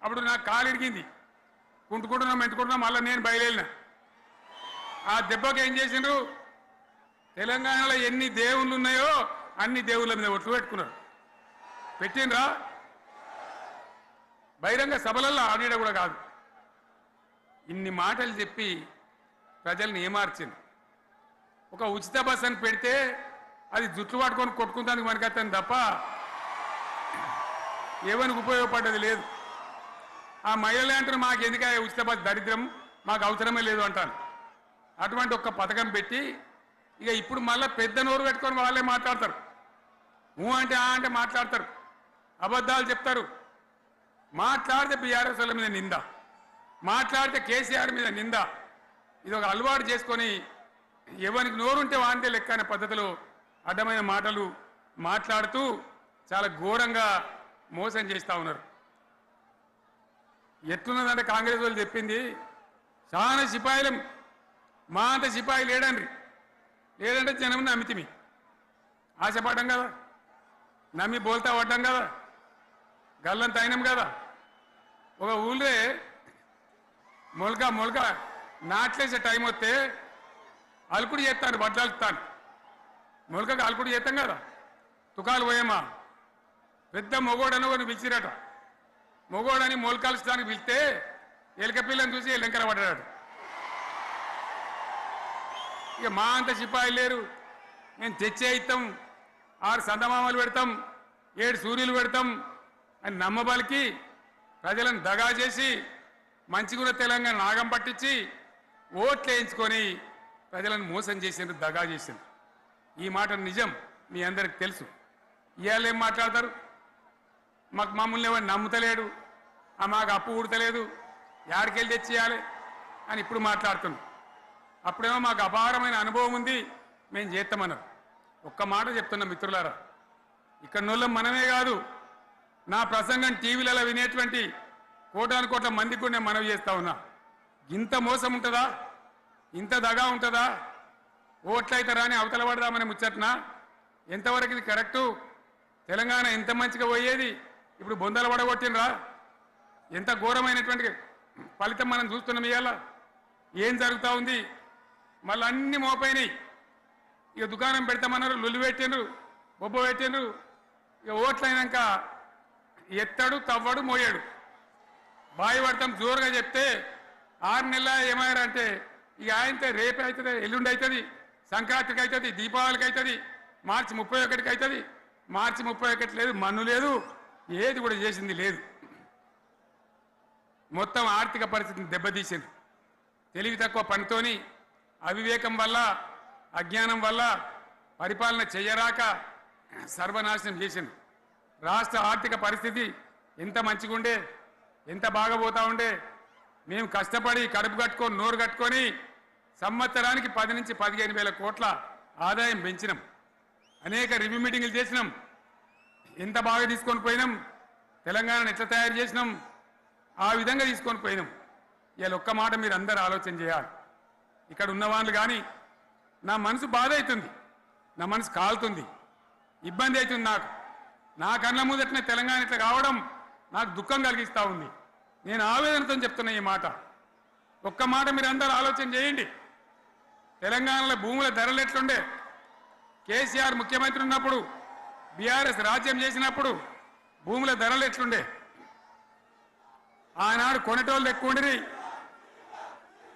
అప్పుడు నాకు కాలు ఇరిగింది, మెంటుకుంటున్నాం, మళ్ళీ నేను బయలుదేరిన. ఆ దెబ్బకి ఏం చేసిండ్రు? తెలంగాణలో ఎన్ని దేవుళ్ళు ఉన్నాయో అన్ని దేవుళ్ళ మీద ఒట్లు పెట్టుకున్నారు. పెట్టిండ్రా? బహిరంగ సభలలో ఆడిడ కూడా కాదు. ఇన్ని మాటలు చెప్పి ప్రజల్ని ఏమార్చింది. ఒక ఉచిత బస్ అని పెడితే అది జుట్లు పట్టుకొని కొట్టుకుంటానికి మనకత్తాను తప్ప ఏమనికి ఉపయోగపడ్డది లేదు. ఆ మహిళలు అంటారు మాకు ఎందుకు ఉచిత బస్ దరిద్రం, మాకు అవసరమే లేదు అంటాను. అటువంటి ఒక్క పథకం పెట్టి ఇక ఇప్పుడు మళ్ళీ పెద్ద నోరు పెట్టుకొని వాళ్ళే మాట్లాడతారు. అంటే ఆ అంటే మాట్లాడతారు, అబద్ధాలు చెప్తారు. మాట్లాడితే బీఆర్ఎస్ వాళ్ళ మీద నింద, మాట్లాడితే కేసీఆర్ మీద నింద. ఇది ఒక అలవాటు చేసుకొని ఎవరికి నోరుంటే వాంతే లెక్క అనే పద్ధతిలో అడ్డమైన మాటలు మాట్లాడుతూ చాలా ఘోరంగా మోసం చేస్తూ ఉన్నారు. ఎట్లున్నదంటే కాంగ్రెస్ వాళ్ళు చెప్పింది చాలా సిపాయిలం, మా అంత సిపాయి లేడండి. లేదంటే జనం నమ్మితిమి, ఆశపడ్డాం కదా, నమ్మి బోల్తా పడ్డాం కదా, గల్లంత అయినాం కదా. ఒక ఊళ్ళే మొలక నాట్లేసే టైం వస్తే అలుకుడు చేస్తాను, బట్టలుతాను. మొలకకు అలుకుడు చేస్తాం కదా, తుకాలు పోయేమా పెద్ద మొగోడని కొన్ని పిలిచిరట. మొగోడని మొలకలుస్తానికి పిలిస్తే ఎలుక పిల్లని చూసి ఎల్లెంకర పడ్డాడు. ఇక మా అంత సిపాయిలు లేరు, మేము తెచ్చే ఇస్తాం, 6 సందమామలు పెడతాం, 7 సూర్యులు పెడతాం అని నమ్మబలికి ప్రజలను దగా చేసి మంచిగున్న తెలంగాణ నాగం పట్టించి ఓట్లు వేయించుకొని ప్రజలను మోసం చేసిండ్రు, దగా చేసిండ్రు. ఈ మాట నిజం, మీ అందరికి తెలుసు. ఇవాళ ఏం మాట్లాడతారు, మమ్మల్ని ఎవరు నమ్ముతలేడు, మాకు అప్పు ఉడతలేదు, యాడికెళ్ళి తెచ్చియాలి అని ఇప్పుడు మాట్లాడుతున్నాం. అప్పుడేమో మాకు అపారమైన అనుభవం ఉంది, మేము చేస్తామన్నారు. ఒక్క మాట చెప్తున్నా మిత్రులారా, ఇక్కడ నోళ్ళం మనమే కాదు, నా ప్రసంగం టీవీలలో వినేటువంటి కోటాను కోట్ల మందికి కూడా నేను మనవి చేస్తా ఉన్నా. ఇంత మోసం ఉంటుందా, ఇంత దగా ఉంటుందా? ఓట్లయితారా అని అవతల పడదామని ముచ్చట్నా? ఎంతవరకు ఇది కరెక్టు? తెలంగాణ ఎంత మంచిగా పోయేది, ఇప్పుడు బొందలు పడగొట్టినరా? ఎంత ఘోరమైనటువంటి ఫలితం మనం చూస్తున్నాం. ఇవాళ ఏం జరుగుతూ ఉంది? మళ్ళీ అన్ని మోపైనాయి. ఇక దుకాణం పెడతామన్నారు, లొల్లి పెట్టిండ్రు, బొబ్బ పెట్టిండ్రు. ఇక ఓట్లయినాక ఎత్తాడు, తవ్వడు, మోయాడు. బాయి పడతాం జోరుగా చెప్తే 6 నెలల ఏమయ్యారంటే ఇక ఆయనతో రేపే అవుతుంది, ఎల్లుండి అవుతుంది, సంక్రాంతికి అవుతుంది, దీపావళికి అవుతుంది, మార్చి 31కి అవుతుంది. మార్చి 31 లేదు, మన్ను లేదు, ఏది కూడా చేసింది లేదు. మొత్తం ఆర్థిక పరిస్థితిని దెబ్బతీసింది. తెలివి తక్కువ పనితోని, అవివేకం వల్ల, అజ్ఞానం వల్ల పరిపాలన చేయరాక సర్వనాశనం చేసింది. రాష్ట్ర ఆర్థిక పరిస్థితి ఎంత మంచిగా ఉండే, ఎంత బాగా పోతా ఉండే. మేము కష్టపడి కడుపు కట్టుకొని నోరు కట్టుకొని సంవత్సరానికి 10 నుంచి 15 వేల కోట్ల ఆదాయం పెంచినాం. అనేక రివ్యూ మీటింగులు చేసినాం. ఎంత బాగా తీసుకొని పోయినాం, తెలంగాణను ఎట్లా తయారు చేసినాం, ఆ విధంగా తీసుకొని పోయినాం. ఇవాళ ఒక్క మాట మీరు అందరూ ఆలోచన చేయాలి. ఇక్కడ ఉన్నవాళ్ళు కానీ నా మనసు బాధ అవుతుంది, నా మనసు కాలుతుంది, ఇబ్బంది అవుతుంది. నా కళ్ళ ముందటనే తెలంగాణ ఇట్లా కావడం నాకు దుఃఖం కలిగిస్తూ ఉంది. నేను ఆవేదనతో చెప్తున్నా ఈ మాట. ఒక్క మాట మీరు అందరూ ఆలోచన చేయండి. తెలంగాణలో భూముల ధరలు ఎట్లుండే? కేసీఆర్ ముఖ్యమంత్రి ఉన్నప్పుడు, బీఆర్ఎస్ రాజ్యం చేసినప్పుడు భూముల ధరలు ఎట్లుండే? ఆనాడు కొనేటోళ్ళు ఎక్కువ ఉండిరి,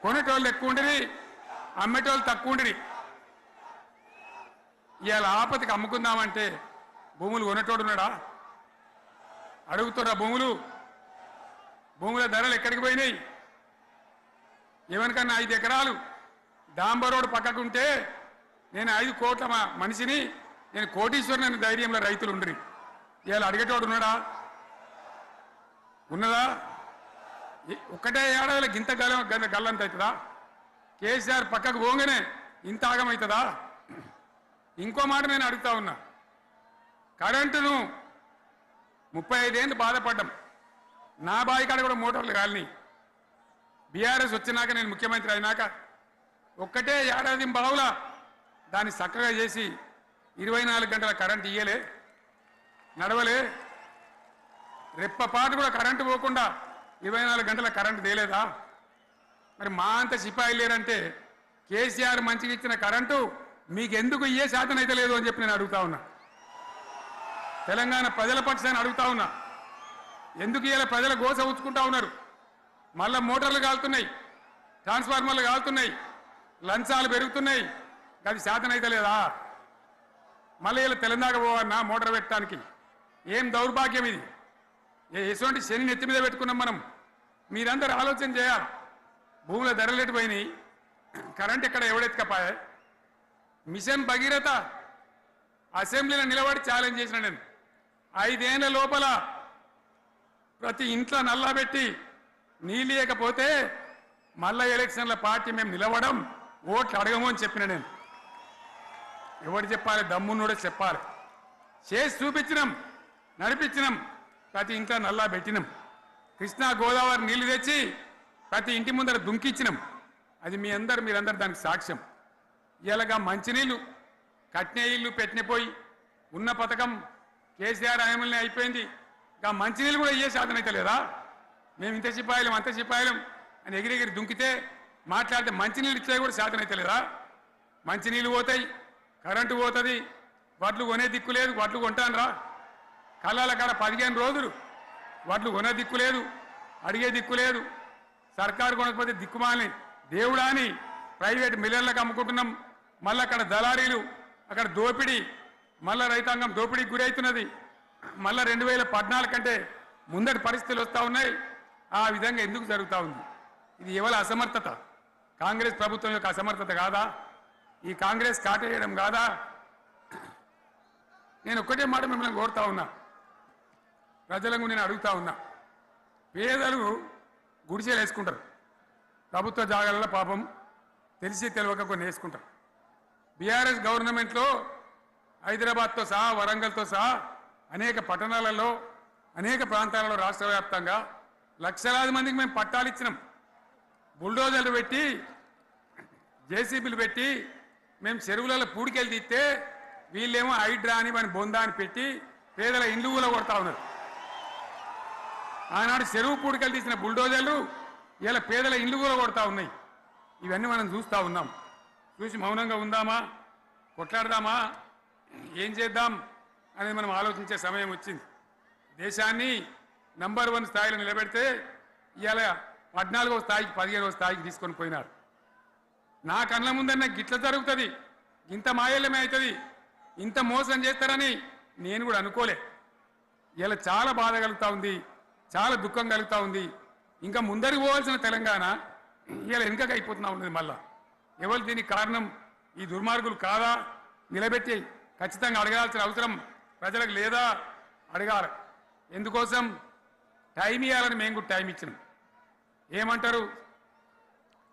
అమ్మేటోళ్ళు తక్కువ ఉండిరి. ఇవాళ ఆపతికి అమ్ముకుందామంటే భూములు కొనేటోడు ఉన్నాడా? అడుగుతున్నా, భూముల ధరలు ఎక్కడికి పోయినాయి? ఎవరికన్నా 5 ఎకరాలు డాంబర్ రోడ్ పక్కకుంటే నేను 5 కోట్ల మనిషిని, నేను కోటీశ్వరుని ధైర్యంలో రైతులు ఉండరు. ఇవాళ అడిగేటోడు ఉన్నాడా? ఉన్నదా? ఒక్కటే ఏడాదిలో గింత గల్లంత అవుతుందా? కేసీఆర్ పక్కకు పోగానే ఇంత ఆగమవుతుందా? ఇంకో మాట నేను అడుగుతా ఉన్నా. కరెంటును 35 ఏళ్ళు బాధపడ్డాం. నా బావి కాడ కూడా మోటార్లు కాలిని. బీఆర్ఎస్ వచ్చినాక, నేను ముఖ్యమంత్రి అయినాక ఒక్కటే ఏడాది బావులా దాన్ని చక్కగా చేసి 24 గంటల కరెంటు ఇయ్యలే, నడవలే. రెప్పపాటు కూడా కరెంటు పోకుండా 24 గంటల కరెంటు తేలేదా? మరి మా అంత సిపాయి లేరంటే కేసీఆర్ మంచిగా ఇచ్చిన కరెంటు మీకెందుకు ఇయ్యే శాతం అయితే లేదు అని చెప్పి నేను అడుగుతా ఉన్నా. తెలంగాణ ప్రజల పక్షాన్ని అడుగుతా ఉన్నా. ఎందుకు ఇలా ప్రజల గోస ఉంచుకుంటా ఉన్నారు? మళ్ళా మోటార్లు కాలుతున్నాయి, ట్రాన్స్ఫార్మర్లు కాలుతున్నాయి, లంచాలు పెరుగుతున్నాయి. అది శాతం అయితే లేదా? మళ్ళీ ఇలా తెలంగాణ పోవన్నా మోటార్ పెట్టడానికి? ఏం దౌర్భాగ్యం ఇది! ఎటువంటి శని నెత్తి మీద పెట్టుకున్నాం మనం. మీరందరూ ఆలోచన చేయాలి. భూముల ధరలు ఎటు పోయినాయి, కరెంట్ ఎక్కడ ఎవడెత్తుకపోయా? మిషన్ భగీరథ అసెంబ్లీలో నిలబడి ఛాలెంజ్ చేసిన నేను 5 ఏళ్ల లోపల ప్రతి ఇంట్లో నల్లా పెట్టి నీళ్ళేయకపోతే మళ్ళా ఎలక్షన్ల పార్టీ మేము నిలవడం ఓట్లు అడగము అని చెప్పిన నేను. ఎవరు చెప్పాలి? దమ్మున్నోడే చెప్పాలి. చేసి చూపించినాం, నడిపించినాం, ప్రతి ఇంట్లో నల్లా పెట్టినాం. కృష్ణా గోదావరి నీళ్లు తెచ్చి ప్రతి ఇంటి ముందర దుంకిచ్చినాం. అది మీరందరూ దానికి సాక్ష్యం. ఇలాగా మంచినీళ్ళు కట్నే ఇల్లు పెట్టిన పోయి ఉన్న పథకం కేసీఆర్ హయాంలోనే అయిపోయింది. ఇంకా మంచినీళ్ళు కూడా ఇయ్యే శాతం అయితే లేదా? మేము ఇంత సిపాయిలం అంత సిపాయిలం అని ఎగిరెగిరి దుంకితే మాట్లాడితే మంచినీళ్ళు ఇచ్చే కూడా శాతం అయితే లేదా? మంచినీళ్ళు పోతాయి, కరెంటు పోతుంది, వడ్లు కొనే దిక్కు లేదు. వడ్లు కొంటాను రా, కళ్ళాల కాడ 15 రోజులు వడ్లు కొనే దిక్కు లేదు, అడిగే దిక్కు లేదు. సర్కారు కొనకపోతే దిక్కుమాలని దేవుడా అని ప్రైవేట్ మిల్లర్లకు అమ్ముకుంటున్నాం. మళ్ళీ అక్కడ దళారీలు, అక్కడ దోపిడీ, మళ్ళీ రైతాంగం దోపిడీకి గురవుతున్నది. మళ్ళీ 2014 కంటే ముందటి పరిస్థితులు వస్తూ ఉన్నాయి. ఆ విధంగా ఎందుకు జరుగుతూ ఉంది? ఇది ఎవరి అసమర్థత? కాంగ్రెస్ ప్రభుత్వం యొక్క అసమర్థత కాదా? ఈ కాంగ్రెస్ కాటేయడం కాదా? నేను ఒక్కటే మాట మిమ్మల్ని కోరుతా ఉన్నా, ప్రజలకు నేను అడుగుతా ఉన్నా. పేదలు గుడిసెలు వేసుకుంటారు, ప్రభుత్వ జాగాలలో పాపం తెలిసి తెలియక కొన్ని వేసుకుంటారు. బీఆర్ఎస్ గవర్నమెంట్లో హైదరాబాద్తో సహా వరంగల్తో సహా అనేక పట్టణాలలో అనేక ప్రాంతాలలో రాష్ట్ర వ్యాప్తంగా లక్షలాది మందికి మేము పట్టాలు ఇచ్చినాం. బుల్డోజర్లు పెట్టి జేసీబీలు పెట్టి మేము చెరువులలో పూడికెళ్ళి తీస్తే వీళ్ళేమో హైడ్రా అని మన బొందా అని పెట్టి పేదల ఇండ్లు కూడా కొడతా ఉన్నారు. ఆనాడు చెరువు పూడికెళ్ళి తీసిన బుల్డోజర్లు ఇలా పేదల ఇండ్లు కూడా కొడతా ఉన్నాయి. ఇవన్నీ మనం చూస్తూ ఉన్నాం. చూసి మౌనంగా ఉందామా, కొట్లాడదామా, ఏం చేద్దాం అనేది మనం ఆలోచించే సమయం వచ్చింది. దేశాన్ని నంబర్ 1 స్థాయిలో నిలబెడితే ఇవాళ 14వ స్థాయికి 15వ స్థాయికి తీసుకొని పోయినారు. నా కళ్ళ ముందన్న గిట్ల జరుగుతుంది, ఇంత మాయల్యమే అవుతుంది, ఇంత మోసం చేస్తారని నేను కూడా అనుకోలే. ఇలా చాలా బాధ కలుగుతూ ఉంది, చాలా దుఃఖం కలుగుతూ ఉంది. ఇంకా ముందరికి పోవాల్సిన తెలంగాణ ఇలా వెనుకకు అయిపోతున్నా ఉన్నది. మళ్ళా ఎవరు దీనికి కారణం? ఈ దుర్మార్గులు కాదా? నిలబెట్టి ఖచ్చితంగా అడగాల్సిన అవసరం ప్రజలకు లేదా? అడగాలి. ఎందుకోసం? టైం ఇవ్వాలని మేము కూడా టైం ఇచ్చినాం. ఏమంటారు?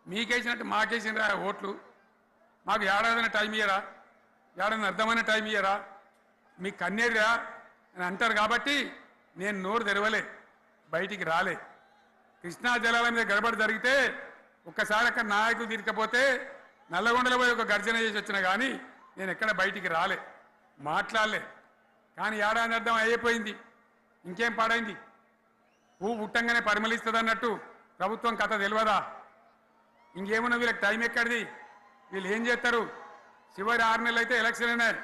మీకేసినట్టు మాకేసిన ఓట్లు, మాకు ఏడాదిన టైం ఇయ్యరా, ఏడాదిన అర్థమైన టైం ఇయ్యరా, మీకు కన్నేరురా అని అంటారు. కాబట్టి నేను నోరు తెరవలే, బయటికి రాలే. కృష్ణా జలాల మీద గడబడి జరిగితే ఒక్కసారి అక్కడ నాయకులు తీరికపోతే నల్లగొండలో పోయి ఒక గర్జన చేసి వచ్చినా కానీ నేను ఎక్కడ బయటికి రాలే, మాట్లాడలే. కానీ ఏడాది అర్థం అయిపోయింది, ఇంకేం పాడైంది? పువ్వు పుట్టంగానే పరిమళిస్తుంది అన్నట్టు ప్రభుత్వం కథ తెలియదా? ఇంకేమన్నా వీళ్ళకి టైం ఎక్కడిది? వీళ్ళు ఏం చేస్తారు? చివరి 6 నెలలు అయితే ఎలక్షన్ అయినాయి.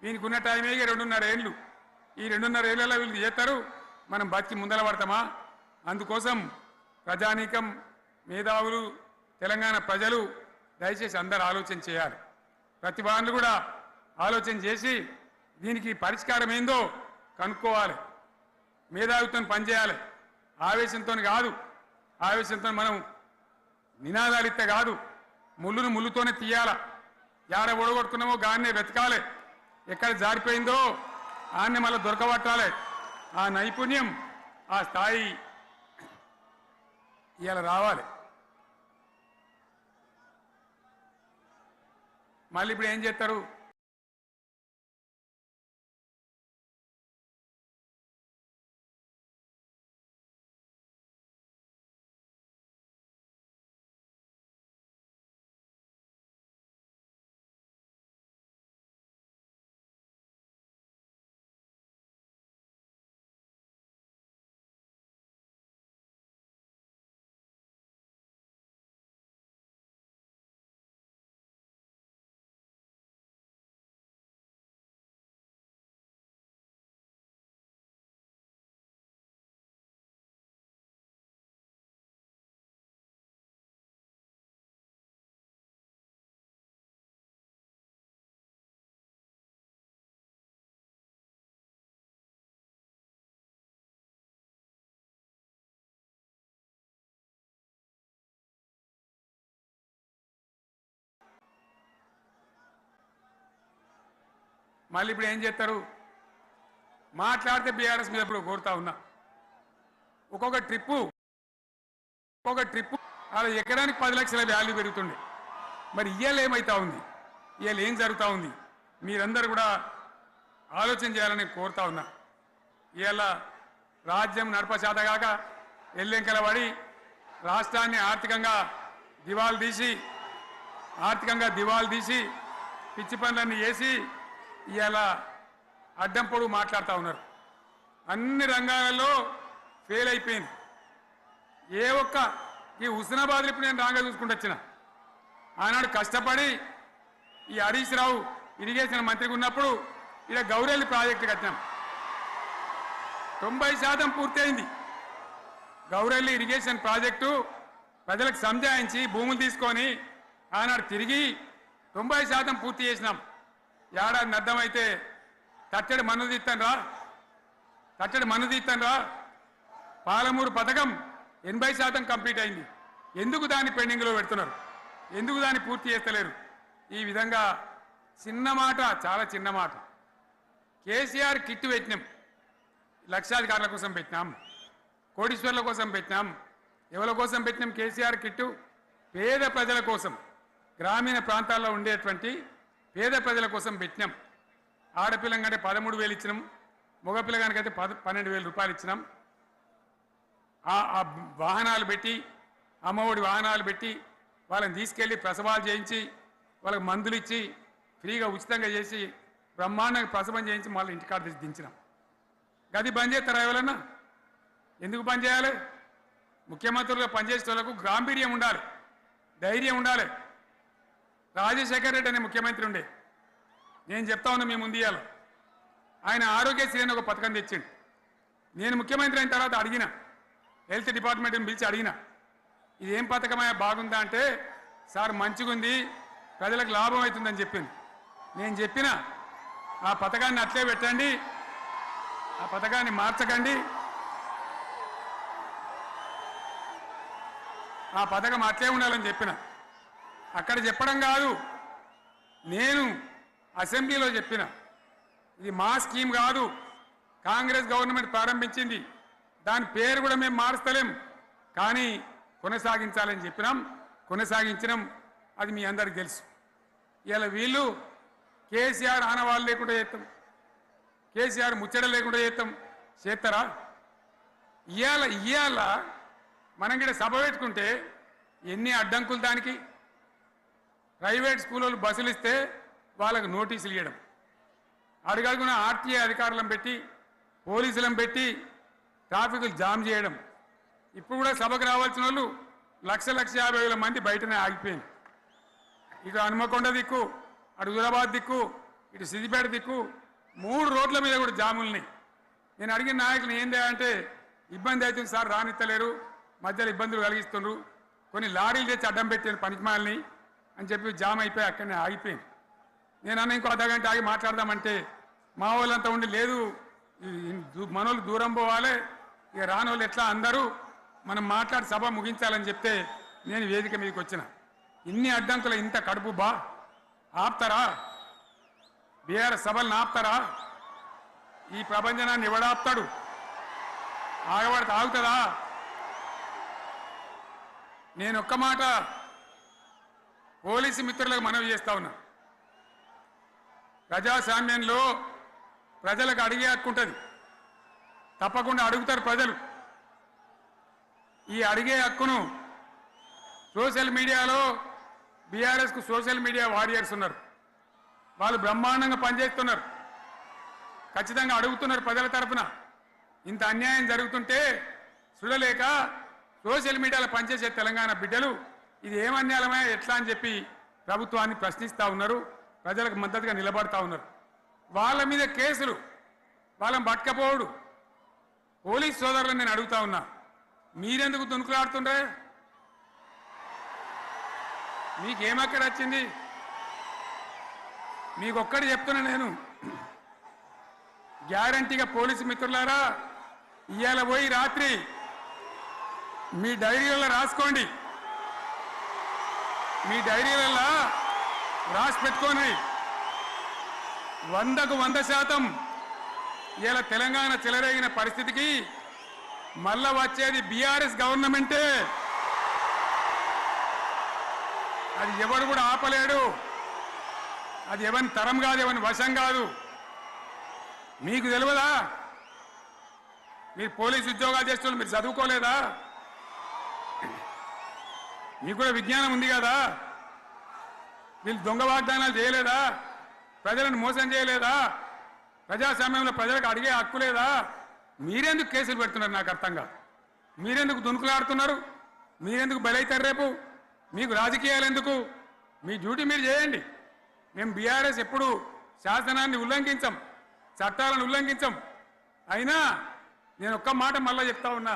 వీనికి ఉన్న టైమే 2.5 ఏళ్ళు. ఈ 2.5 ఏళ్ళలో వీళ్ళు చేస్తారు, మనం బతికి ముందర పడతామా? అందుకోసం ప్రజానీకం, మేధావులు, తెలంగాణ ప్రజలు దయచేసి అందరూ ఆలోచన చేయాలి. ప్రతి వాళ్ళు కూడా ఆలోచన చేసి దీనికి పరిష్కారం ఏందో కనుక్కోవాలి. మేధావితో పనిచేయాలి, ఆవేశంతో కాదు. ఆవేశంతో మనం నినాదాలు ఇస్తే కాదు, ముళ్ళును ముళ్ళుతోనే తీయాల. యాడ ఓడగొడుతున్నామో గాన్నే వెతకాలి, ఎక్కడ జారిపోయిందో ఆన్నే మళ్ళీ దొరకబట్టాలి. ఆ నైపుణ్యం, ఆ స్థాయి ఇవాళ రావాలి. మళ్ళీ ఇప్పుడు ఏం చేస్తారు? మళ్ళీ ఇప్పుడు ఏం చేస్తారు? మాట్లాడితే బీఆర్ఎస్ మీద ఇప్పుడు కోరుతా ఉన్నా. ఒక్కొక్క ట్రిప్పు అలా ఎకరానికి 10 లక్షల వాల్యూ పెరుగుతుండే. మరి ఇవాళ ఏమవుతా ఉంది? ఇవాళ ఏం జరుగుతూ ఉంది? మీరందరూ కూడా ఆలోచన చేయాలని కోరుతా ఉన్నా. ఇవాళ రాజ్యం నడపచేతగాక ఎల్లెంకల పడి రాష్ట్రాన్ని ఆర్థికంగా దివాలు తీసి పిచ్చి పనులన్నీ చేసి ఇవాళ అడ్డం పొడుగు మాట్లాడుతూ ఉన్నారు. అన్ని రంగాలలో ఫెయిల్ అయిపోయింది. ఏ ఒక్క ఈ హుస్నాబాద్లో ఇప్పుడు నేను రాగా చూసుకుంటూ వచ్చిన ఆనాడు కష్టపడి ఈ హరీష్ రావు ఇరిగేషన్ మంత్రిగా ఉన్నప్పుడు ఇలా గౌరెల్లి ప్రాజెక్టు కట్టినాం. 90% పూర్తయింది. గౌరెల్లి ఇరిగేషన్ ప్రాజెక్టు ప్రజలకు సంజాయించి భూములు తీసుకొని ఆనాడు తిరిగి 90% పూర్తి చేసినాం. ఏడాది అర్థమైతే తట్టడి మన్ను తీస్తాను రా. పాలమూరు పథకం 80% కంప్లీట్ అయింది. ఎందుకు దాన్ని పెండింగ్లో పెడుతున్నారు? ఎందుకు దాన్ని పూర్తి చేస్తలేరు? ఈ విధంగా చిన్న మాట, చాలా చిన్న మాట. కేసీఆర్ కిట్ పెట్టినాం, లక్షాధికారుల కోసం పెట్టినాం, కోటీశ్వర్ల కోసం పెట్టినాం. ఎవరి కోసం పెట్టినాం కేసీఆర్ కిట్టు? పేద ప్రజల కోసం, గ్రామీణ ప్రాంతాల్లో ఉండేటువంటి పేద ప్రజల కోసం పెట్టినాం. ఆడపిల్లగానే 13,000 ఇచ్చినాం, మగపిల్లగానికైతే 12,000 రూపాయలు ఇచ్చినాం. ఆ వాహనాలు పెట్టి, అమ్మఒడి వాహనాలు పెట్టి వాళ్ళని తీసుకెళ్ళి ప్రసవాలు చేయించి వాళ్ళకి మందులు ఇచ్చి ఫ్రీగా ఉచితంగా చేసి బ్రహ్మాండంగా ప్రసవం చేయించి మళ్ళీ ఇంటికాడ తీసి దించినాం. గది బంద్ చేస్తారా ఎవరన్నా? ఎందుకు బంద్ చేయాలి? ముఖ్యమంత్రులుగా పనిచేసే వాళ్ళకు గాంభీర్యం ఉండాలి, ధైర్యం ఉండాలి. రాజశేఖర్ రెడ్డి అనే ముఖ్యమంత్రి ఉండే, నేను చెప్తా ఉన్నా మీ ముందు ఇవాళ, ఆయన ఆరోగ్యశ్రీ అని ఒక పథకం తెచ్చిండు. నేను ముఖ్యమంత్రి అయిన తర్వాత అడిగిన, హెల్త్ డిపార్ట్మెంట్ని పిలిచి అడిగిన, ఇదేం పథకమయ్యా బాగుందా అంటే, సార్ మంచిగుంది, ప్రజలకు లాభం అవుతుందని చెప్పింది. నేను చెప్పిన ఆ పథకాన్ని అట్లే పెట్టండి, ఆ పథకాన్ని మార్చకండి, ఆ పథకం అట్లే ఉండాలని చెప్పిన. అక్కడ చెప్పడం కాదు, నేను అసెంబ్లీలో చెప్పిన, ఇది మా స్కీమ్ కాదు, కాంగ్రెస్ గవర్నమెంట్ ప్రారంభించింది, దాని పేరు కూడా మేము మారుస్తలేం, కానీ కొనసాగించాలని చెప్పినాం, కొనసాగించినాం. అది మీ అందరికి తెలుసు. ఇలా వీళ్ళు కేసీఆర్ ఆనవాళ్ళు లేకుండా చేస్తాం, కేసీఆర్ ముచ్చట లేకుండా చేస్తారా? ఇవాళ మనం కూడా సభ పెట్టుకుంటే ఎన్ని అడ్డంకులు దానికి. ప్రైవేట్ స్కూళ్ళు బస్సులు ఇస్తే వాళ్ళకు నోటీసులు ఇవ్వడం, అడుగడుగున ఆర్టీఏ అధికారులను పెట్టి పోలీసులను పెట్టి ట్రాఫిక్లు జామ్ చేయడం. ఇప్పుడు కూడా సభకు రావాల్సిన వాళ్ళు 1,50,000 మంది బయటనే ఆగిపోయింది. ఇటు హనుమకొండ దిక్కు, అటు హుజరాబాద్ దిక్కు, ఇటు సిద్దిపేట దిక్కు 3 రోడ్ల మీద కూడా జాములున్నాయి. నేను అడిగిన నాయకులు ఏంది అంటే, ఇబ్బంది అవుతుంది సార్, రానిత్తలేరు, మధ్యలో ఇబ్బందులు కలిగిస్తున్నారు, కొన్ని లారీలు తెచ్చి అడ్డం పెట్టాను పనికిమాలని అని చెప్పి జామ్ అయిపోయి అక్కడనే ఆగిపోయింది. నేను అన్న ఇంకో అర్ధగంట ఆగి మాట్లాడదామంటే మా వాళ్ళంతా ఉండి, లేదు మనోళ్ళు దూరం పోవాలి, ఇక రాని వాళ్ళు ఎట్లా అందరూ మనం మాట్లాడి సభ ముగించాలని చెప్తే నేను వేదిక మీదకి వచ్చిన. ఇన్ని అడ్డంకులు, ఇంత కడుపు ఆపుతారా? బీఆర్ఎస్ సభలను ఆపుతారా? ఈ ప్రపంచనాన్ని ఎవడాపుతాడు? ఆగబడితే ఆగుతుందా? నేను ఒక్క మాట పోలీసు మిత్రులకు మనవి చేస్తా ఉన్నా. ప్రజాస్వామ్యంలో ప్రజలకు అడిగే హక్కు ఉంటుంది, తప్పకుండా అడుగుతారు ప్రజలు. ఈ అడిగే హక్కును సోషల్ మీడియాలో బీఆర్ఎస్కు సోషల్ మీడియా వారియర్స్ ఉన్నారు, వాళ్ళు బ్రహ్మాండంగా పనిచేస్తున్నారు, ఖచ్చితంగా అడుగుతున్నారు ప్రజల తరఫున. ఇంత అన్యాయం జరుగుతుంటే చూడలేక సోషల్ మీడియాలో పనిచేసే తెలంగాణ బిడ్డలు ఇది ఏమన్యాయమే ఎట్లా అని చెప్పి ప్రభుత్వాన్ని ప్రశ్నిస్తూ ఉన్నారు, ప్రజలకు మద్దతుగా నిలబడతా ఉన్నారు. వాళ్ళ మీద కేసులు, వాళ్ళని పట్టుకపోవడు. పోలీస్ సోదరులను నేను అడుగుతా ఉన్నా, మీరెందుకు దునుకులాడుతుండ్రే? మీకేమక్కడ వచ్చింది? మీకొక్కటి చెప్తున్నా నేను, గ్యారంటీగా పోలీసు మిత్రులారా, ఇవాళ పోయి రాత్రి మీ డైరీలలో రాసుకోండి, మీ డైరీలలో రాసి పెట్టుకోండి. 100కు 100% ఇలా తెలంగాణ చెలరేగిన పరిస్థితికి మళ్ళా వచ్చేది బీఆర్ఎస్ గవర్నమెంటే. అది ఎవరు కూడా ఆపలేడు. అది ఎవరి తరం కాదు, ఎవరి వశం కాదు. మీకు తెలియదా? మీరు పోలీసు ఉద్యోగాలు చేస్తున్నారు, మీరు చదువుకోలేదా? మీకు కూడా విజ్ఞానం ఉంది కదా? వీళ్ళు దొంగ వాగ్దానాలు చేయలేదా? ప్రజలను మోసం చేయలేదా? ప్రజాస్వామ్యంలో ప్రజలకు అడిగే హక్కు లేదా? మీరెందుకు కేసులు పెడుతున్నారు? నాకు అర్థం కాదు. మీరెందుకు దునుకులాడుతున్నారు? మీరెందుకు బలైతారు? రేపు మీకు రాజకీయాలు ఎందుకు? మీ డ్యూటీ మీరు చేయండి. మేము బీఆర్ఎస్ ఎప్పుడు శాసనాన్ని ఉల్లంఘించం, చట్టాలను ఉల్లంఘించం. అయినా నేను ఒక్క మాట మళ్ళీ చెప్తా ఉన్నా,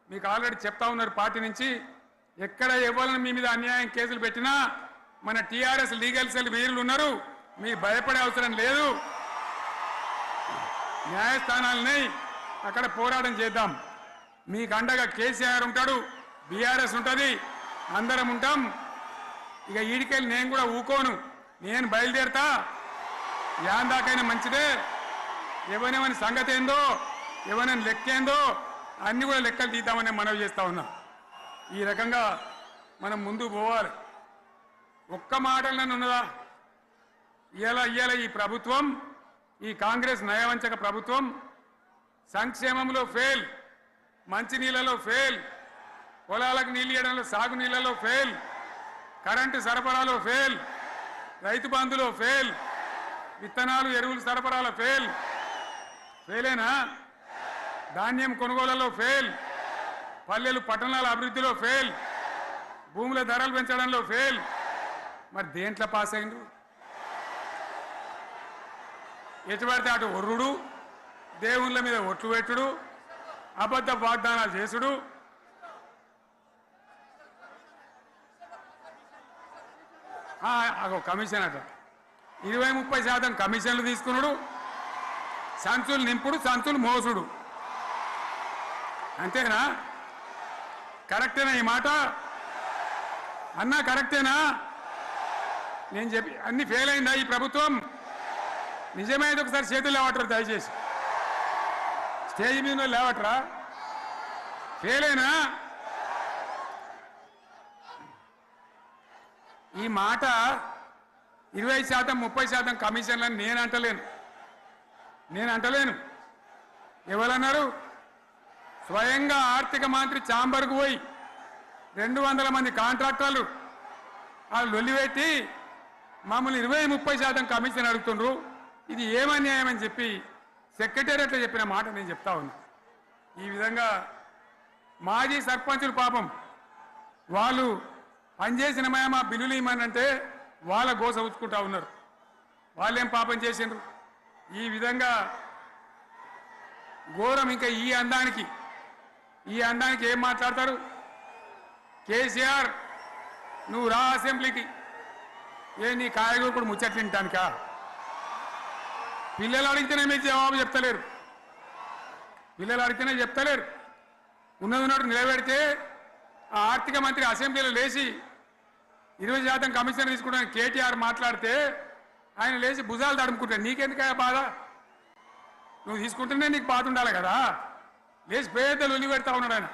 మీకు ఆల్రెడీ చెప్తా ఉన్నారు పార్టీ నుంచి, ఎక్కడ ఎవరిని మీ మీద అన్యాయం కేసులు పెట్టినా మన టీఆర్ఎస్ లీగల్ సెల్ వీరులు ఉన్నారు. మీరు భయపడే అవసరం లేదు. న్యాయస్థానాలని అక్కడ పోరాటం చేద్దాం. మీకు అండగా కేసీఆర్ ఉంటాడు, బీఆర్ఎస్ ఉంటుంది, అందరం ఉంటాం. ఇక ఈడికెళ్ళి నేను కూడా ఊకోను. నేను బయలుదేరుతా. యాందాకైనా మంచిదే. ఎవరెవరి సంగతి ఏందో, ఎవరైనా లెక్కేందో అన్ని కూడా లెక్కలు తీద్దామని మనవి చేస్తా ఉన్నాం. ఈ రకంగా మనం ముందుకు పోవాలి. ఒక్క మాటలను ఉన్నదా? ఇవాళ ఈ ప్రభుత్వం, ఈ కాంగ్రెస్ నయవంచక ప్రభుత్వం సంక్షేమంలో ఫెయిల్, మంచినీళ్ళలో ఫెయిల్, పొలాలకు నీళ్ళు ఇవ్వడంలో, సాగు నీళ్లలో ఫెయిల్, కరెంటు సరఫరాలో ఫెయిల్, రైతు బంధులో ఫెయిల్, విత్తనాలు ఎరువులు సరఫరాలో ఫెయిలేనా? ధాన్యం కొనుగోళ్లలో ఫెయిల్, పల్లెలు పట్టణాల అభివృద్ధిలో ఫెయిల్, భూముల ధరలు పెంచడంలో ఫెయిల్. మరి దేంట్లో పాస్ అయిండు? ఎటుపడితే అటు ఒర్రుడు, దేవుళ్ళ మీద ఒట్లు పెట్టుడు, అబద్ధ వాగ్దానాలు చేసుడు. అగో కమిషన్ అట 20-30% కమిషన్లు తీసుకున్నాడు, సంచులు నింపుడు, సంచులు మోసుడు. అంతేనా? కరెక్టేనా ఈ మాట? అన్నా కరెక్టేనా? నేను చెప్పి అన్ని ఫెయిల్ అయిందా ఈ ప్రభుత్వం? నిజమైతే ఒకసారి చేతులు లేవట్రా దయచేసి. స్టేజ్ మీద లేవట్రా? ఫెయిలేనా? ఈ మాట 20% 30% కమిషన్లని నేను అంటలేను. ఎవరన్నారు? స్వయంగా ఆర్థిక మంత్రి ఛాంబర్కు పోయి 200 మంది కాంట్రాక్టర్లు వాళ్ళు లొల్లిపెట్టి మమ్మల్ని 20-30% కమిషన్ అడుగుతుండ్రు, ఇది ఏమన్యాయం అని చెప్పి సెక్రటేరియట్లో చెప్పిన మాట నేను చెప్తా ఉన్నా. ఈ విధంగా మాజీ సర్పంచులు పాపం వాళ్ళు పనిచేసిన మా బిల్లులు ఇవ్వమనంటే వాళ్ళ గోస ఉంచుకుంటా ఉన్నారు. వాళ్ళేం పాపం చేసిండ్రు? ఈ విధంగా ఘోరం. ఇంకా ఈ అందానికి ఏం మాట్లాడతారు? కేసీఆర్ నువ్వు రా అసెంబ్లీకి. నీ కాయగూరు ముచ్చట్లు తింటానికా? పిల్లలు అడిగితేనే మీరు జవాబు చెప్తలేరు. ఉన్నట్టు నిలబెడితే ఆ ఆర్థిక మంత్రి అసెంబ్లీలో లేచి 20% కమిషన్ తీసుకుంటాను కేటీఆర్ మాట్లాడితే ఆయన లేచి భుజాలు తడుముకుంటాడు. నీకెందుకయ్యా బాధ? నువ్వు తీసుకుంటేనే నీకు బాధ ఉండాలి కదా. లేచి పేదలు ఉల్లి పెడతా ఉన్నాడు ఆయన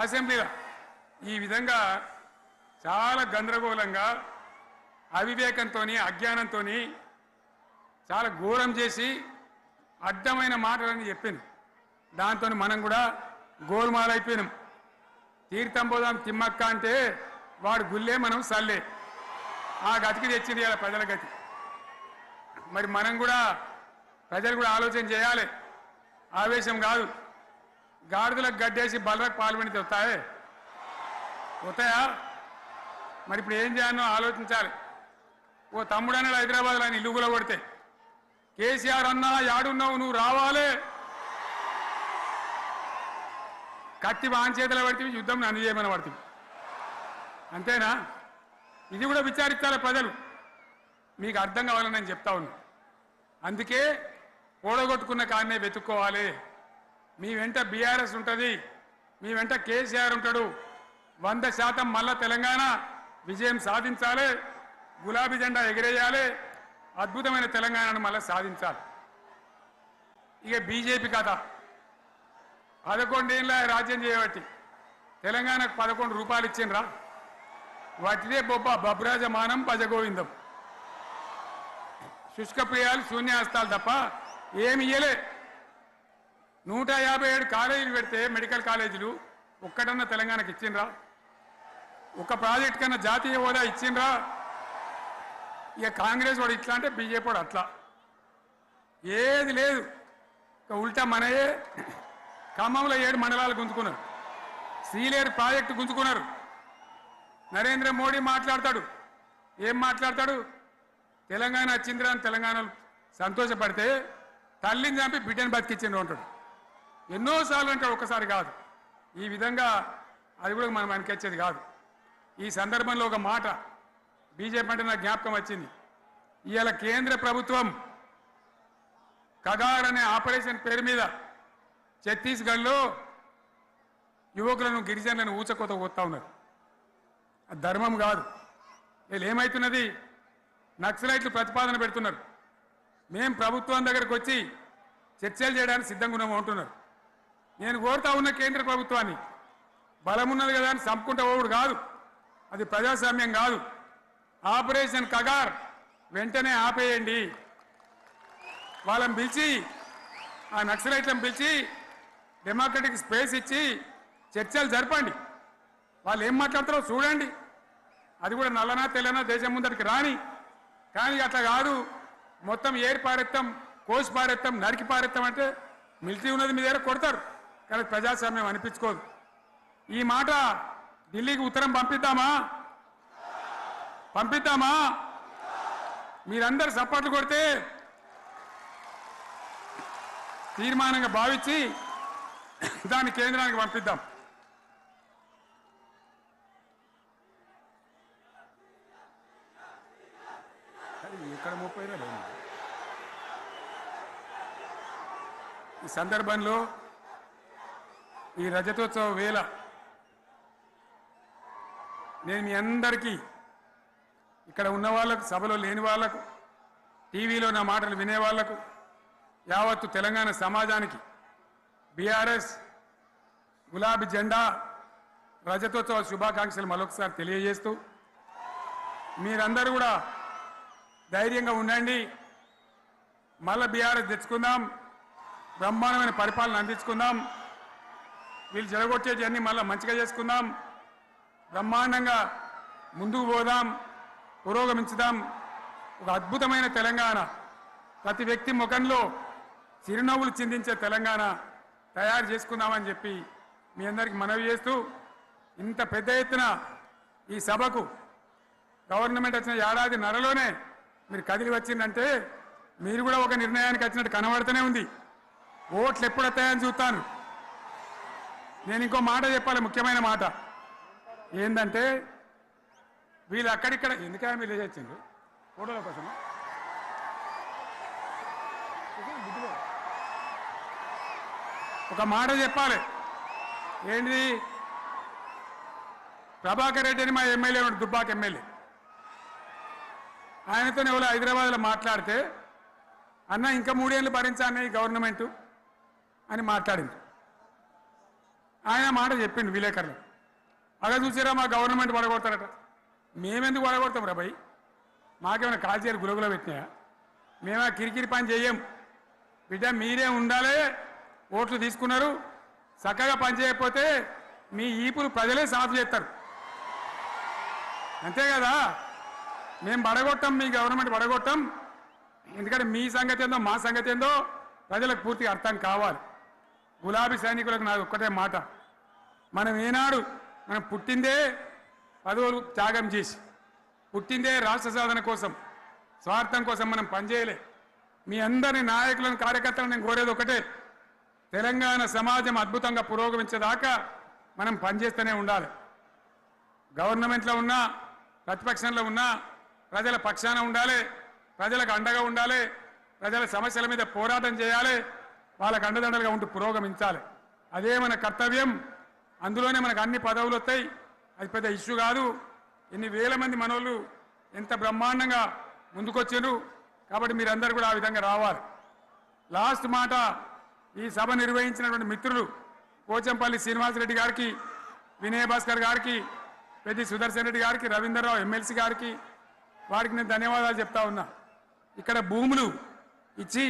అసెంబ్లీలో. ఈ విధంగా చాలా గందరగోళంగా, అవివేకంతో, అజ్ఞానంతో చాలా ఘోరం చేసి అడ్డమైన మాటలని చెప్పింది. దాంతో మనం కూడా గోల్మాలైపోయినాం. తీర్థం పోదాం తిమ్మక్క అంటే వాడు గుల్లే, మనం సల్లే. ఆ గతికి తెచ్చింది ఇలా ప్రజల గతి. మరి మనం కూడా ప్రజలు కూడా ఆలోచన చేయాలి. ఆవేశం కాదు. గాడిదలకు గడ్డేసి బలరకు పాల్పడితే వస్తాయా? మరి ఇప్పుడు ఏం చేయాలో ఆలోచించాలి. ఓ తమ్ముడు అన్నాడు హైదరాబాద్లో, ఆయన ఇల్లు కూడా కొడితే, కేసీఆర్ అన్నా యాడున్నావు, నువ్వు రావాలి. కత్తి వాన్ చేతిలో పడితే యుద్ధం నన్ను చేయమని పడుతుంది. అంతేనా? ఇది కూడా విచారించాలి ప్రజలు. మీకు అర్థం కావాలని నేను చెప్తా ఉన్నా. అందుకే ఓడగొట్టుకున్న కాన్నే వెతుక్కోవాలి. మీ వెంట బీఆర్ఎస్ ఉంటుంది, మీ వెంట కేసీఆర్ ఉంటాడు. 100% మళ్ళా తెలంగాణ విజయం సాధించాలి, గులాబీ జెండా ఎగిరేయాలి, అద్భుతమైన తెలంగాణను మళ్ళీ సాధించాలి. ఇక బీజేపీ కథ 11 ఏళ్ళ రాజ్యం చేయబట్టి తెలంగాణకు 11 రూపాయలు ఇచ్చిండ్రా? వాటిదే బొబ్బ బబ్రాజమానం భజగోవిందం, శుష్కప్రియాలు శూన్యాస్తాలు తప్ప ఏమి ఇయ్యలే. 157 కాలేజీలు పెడితే మెడికల్ కాలేజీలు ఒక్కటన్నా తెలంగాణకు ఇచ్చిండ్రా? ఒక ప్రాజెక్ట్ కన్నా జాతీయ హోదా ఇచ్చిండ్రా? ఇక కాంగ్రెస్ వాడు ఇట్లా అంటే బీజేపీ వాడు అట్లా, ఏది లేదు. ఇక ఉల్టా మనయే ఖమ్మంలో 7 మండలాలు గుంజుకున్నారు, సీలేరు ప్రాజెక్టు గుంజుకున్నారు. నరేంద్ర మోడీ మాట్లాడతాడు, ఏం మాట్లాడతాడు? తెలంగాణ వచ్చిందిరా అని తెలంగాణలో సంతోషపడితే తల్లిని చంపి బిడ్డను బతికిచ్చిండు అంటాడు. ఎన్నోసార్లు అంటాడు, ఒక్కసారి కాదు. ఈ విధంగా అది కూడా మనం వెనకొచ్చేది కాదు. ఈ సందర్భంలో ఒక మాట బీజేపీ అంటే నాకు జ్ఞాపకం వచ్చింది. ఇవాళ కేంద్ర ప్రభుత్వం కగార్ అనే ఆపరేషన్ పేరు మీద ఛత్తీస్గఢ్లో యువకులను గిరిజనులను ఊచకోత కోస్తా ఉన్నారు. అది ధర్మం కాదు. వీళ్ళు ఏమవుతున్నది, నక్సలైట్లు ప్రతిపాదన పెడుతున్నారు. మేం ప్రభుత్వం దగ్గరకు వచ్చి చర్చలు చేయడానికి సిద్ధంగా ఉన్నాము అంటున్నారు. నేను కోరుతా ఉన్న కేంద్ర ప్రభుత్వాన్ని, బలమున్నది కదా అని చంపుకుంటా ఓవుడు కాదు, అది ప్రజాస్వామ్యం కాదు. ఆపరేషన్ కగార్ వెంటనే ఆపేయండి. వాళ్ళని పిలిచి, ఆ నక్సలైట్లను పిలిచి డెమోక్రటిక్ స్పేస్ ఇచ్చి చర్చలు జరపండి. వాళ్ళు ఏం మాట్లాడతారో చూడండి. అది కూడా నల్లనా తెల్లనా దేశం ముందరికి రాని. కానీ అట్లా కాదు, మొత్తం ఏరి పారెత్తాం, కోసి పారెత్తాం, నరికి పారెత్తాం అంటే మిలిటరీ ఉన్నది మీ దగ్గర కొడతారు. కానీ ప్రజాస్వామ్యం అనిపించుకోదు. ఈ మాట ఢిల్లీకి ఉత్తరం పంపిద్దామా? పంపిద్దామా? మీరందరూ సపోర్ట్లు కొడితే తీర్మానంగా భావించి దాన్ని కేంద్రానికి పంపిద్దాం. ఇక్కడ 30 ఈ సందర్భంలో ఈ రజతోత్సవ వేళ నేను మీ అందరికీ, ఇక్కడ ఉన్న వాళ్ళకు, సభలో లేని వాళ్లకు, టీవీలో నా మాటలు వినే వాళ్లకు, యావత్తు తెలంగాణ సమాజానికి బీఆర్ఎస్ గులాబీ జెండా రజతోత్సవ శుభాకాంక్షలు మరొకసారి తెలియజేస్తూ, మీరందరూ కూడా ధైర్యంగా ఉండండి. మళ్ళీ బీఆర్ఎస్ తెచ్చుకుందాం, బ్రహ్మాండమైన పరిపాలన అందించుకుందాం. వీళ్ళు జరగొచ్చేటివన్నీ మళ్ళీ మంచిగా చేసుకుందాం, బ్రహ్మాండంగా ముందుకు పోదాం, పురోగమించుదాం. ఒక అద్భుతమైన తెలంగాణ, ప్రతి వ్యక్తి ముఖంలో చిరునవ్వులు చిందించే తెలంగాణ తయారు చేసుకుందామని చెప్పి మీ అందరికీ మనవి చేస్తూ, ఇంత పెద్ద ఎత్తున ఈ సభకు గవర్నమెంట్ వచ్చిన ఏడాది నరలోనే మీరు కదిలి వచ్చిందంటే మీరు కూడా ఒక నిర్ణయానికి వచ్చినట్టు కనబడుతూనే ఉంది. ఓట్లు ఎప్పుడు వస్తాయని చూస్తాను. నేను ఇంకో మాట చెప్పాలి, ముఖ్యమైన మాట ఏంటంటే, వీళ్ళు అక్కడిక్కడ ఎందుకైనా మీరు వచ్చిండ్రు ఫోటోల కోసం. ఒక మాట చెప్పాలి, ఏంటి? ప్రభాకర్ రెడ్డి అని మా ఎమ్మెల్యే ఉన్నాడు, దుబ్బాక ఎమ్మెల్యే. ఆయనతో ఎవరో హైదరాబాద్లో మాట్లాడితే, అన్న ఇంకా 3 ఏళ్ళు భరించాలన్న ఈ గవర్నమెంటు అని మాట్లాడింది. ఆయన మాట చెప్పిండు విలేకరులు. అలా చూసారా మా గవర్నమెంట్ పడగొడతారట. మేమెందుకు పడగొడతాం రా భయ్? మాకేమైనా కాల్చేరు గులగులో పెట్టినాయా? మేమా కిరికిరి పని చెయ్యం. బిడ్డ మీరే ఉండాలి, ఓట్లు తీసుకున్నారు, చక్కగా పని చేయకపోతే మీ ఈపులు ప్రజలే సాఫ్ చేస్తారు. అంతే కదా? మేము పడగొట్టాం, మీ గవర్నమెంట్ పడగొట్టాం. ఎందుకంటే మీ సంగతి ఏందో మా సంగతి ఏందో ప్రజలకు పూర్తిగా అర్థం కావాలి. గులాబీ సైనికులకు నాది ఒక్కటే మాట, మనం ఏనాడు మనం పుట్టిందే పదవులు త్యాగం చేసి, పుట్టిందే రాష్ట్ర సాధన కోసం, స్వార్థం కోసం మనం పనిచేయలే. మీ అందరి నాయకులను, కార్యకర్తలను నేను కోరేది ఒకటే, తెలంగాణ సమాజం అద్భుతంగా పురోగమించేదాకా మనం పనిచేస్తూనే ఉండాలి. గవర్నమెంట్లో ఉన్నా, ప్రతిపక్షంలో ఉన్నా ప్రజల పక్షాన ఉండాలి, ప్రజలకు అండగా ఉండాలి, ప్రజల సమస్యల మీద పోరాటం చేయాలి, వాళ్ళకు అండదండలుగా ఉంటూ పురోగమించాలి. అదే మన కర్తవ్యం. అందులోనే మనకు అన్ని పదవులు వస్తాయి. అది పెద్ద ఇష్యూ కాదు. ఎన్ని వేల మంది మనోళ్ళు ఎంత బ్రహ్మాండంగా ముందుకొచ్చారు. కాబట్టి మీరందరూ కూడా ఆ విధంగా రావాలి. లాస్ట్ మాట, ఈ సభ నిర్వహించినటువంటి మిత్రులు పోచంపల్లి శ్రీనివాసరెడ్డి గారికి, వినయ్ భాస్కర్ గారికి, పెద్ది సుదర్శన్ రెడ్డి గారికి, రవీంద్రరావు ఎమ్మెల్సీ గారికి, వారికి నేను ధన్యవాదాలు చెప్తా ఉన్నా. ఇక్కడ భూములు ఇచ్చి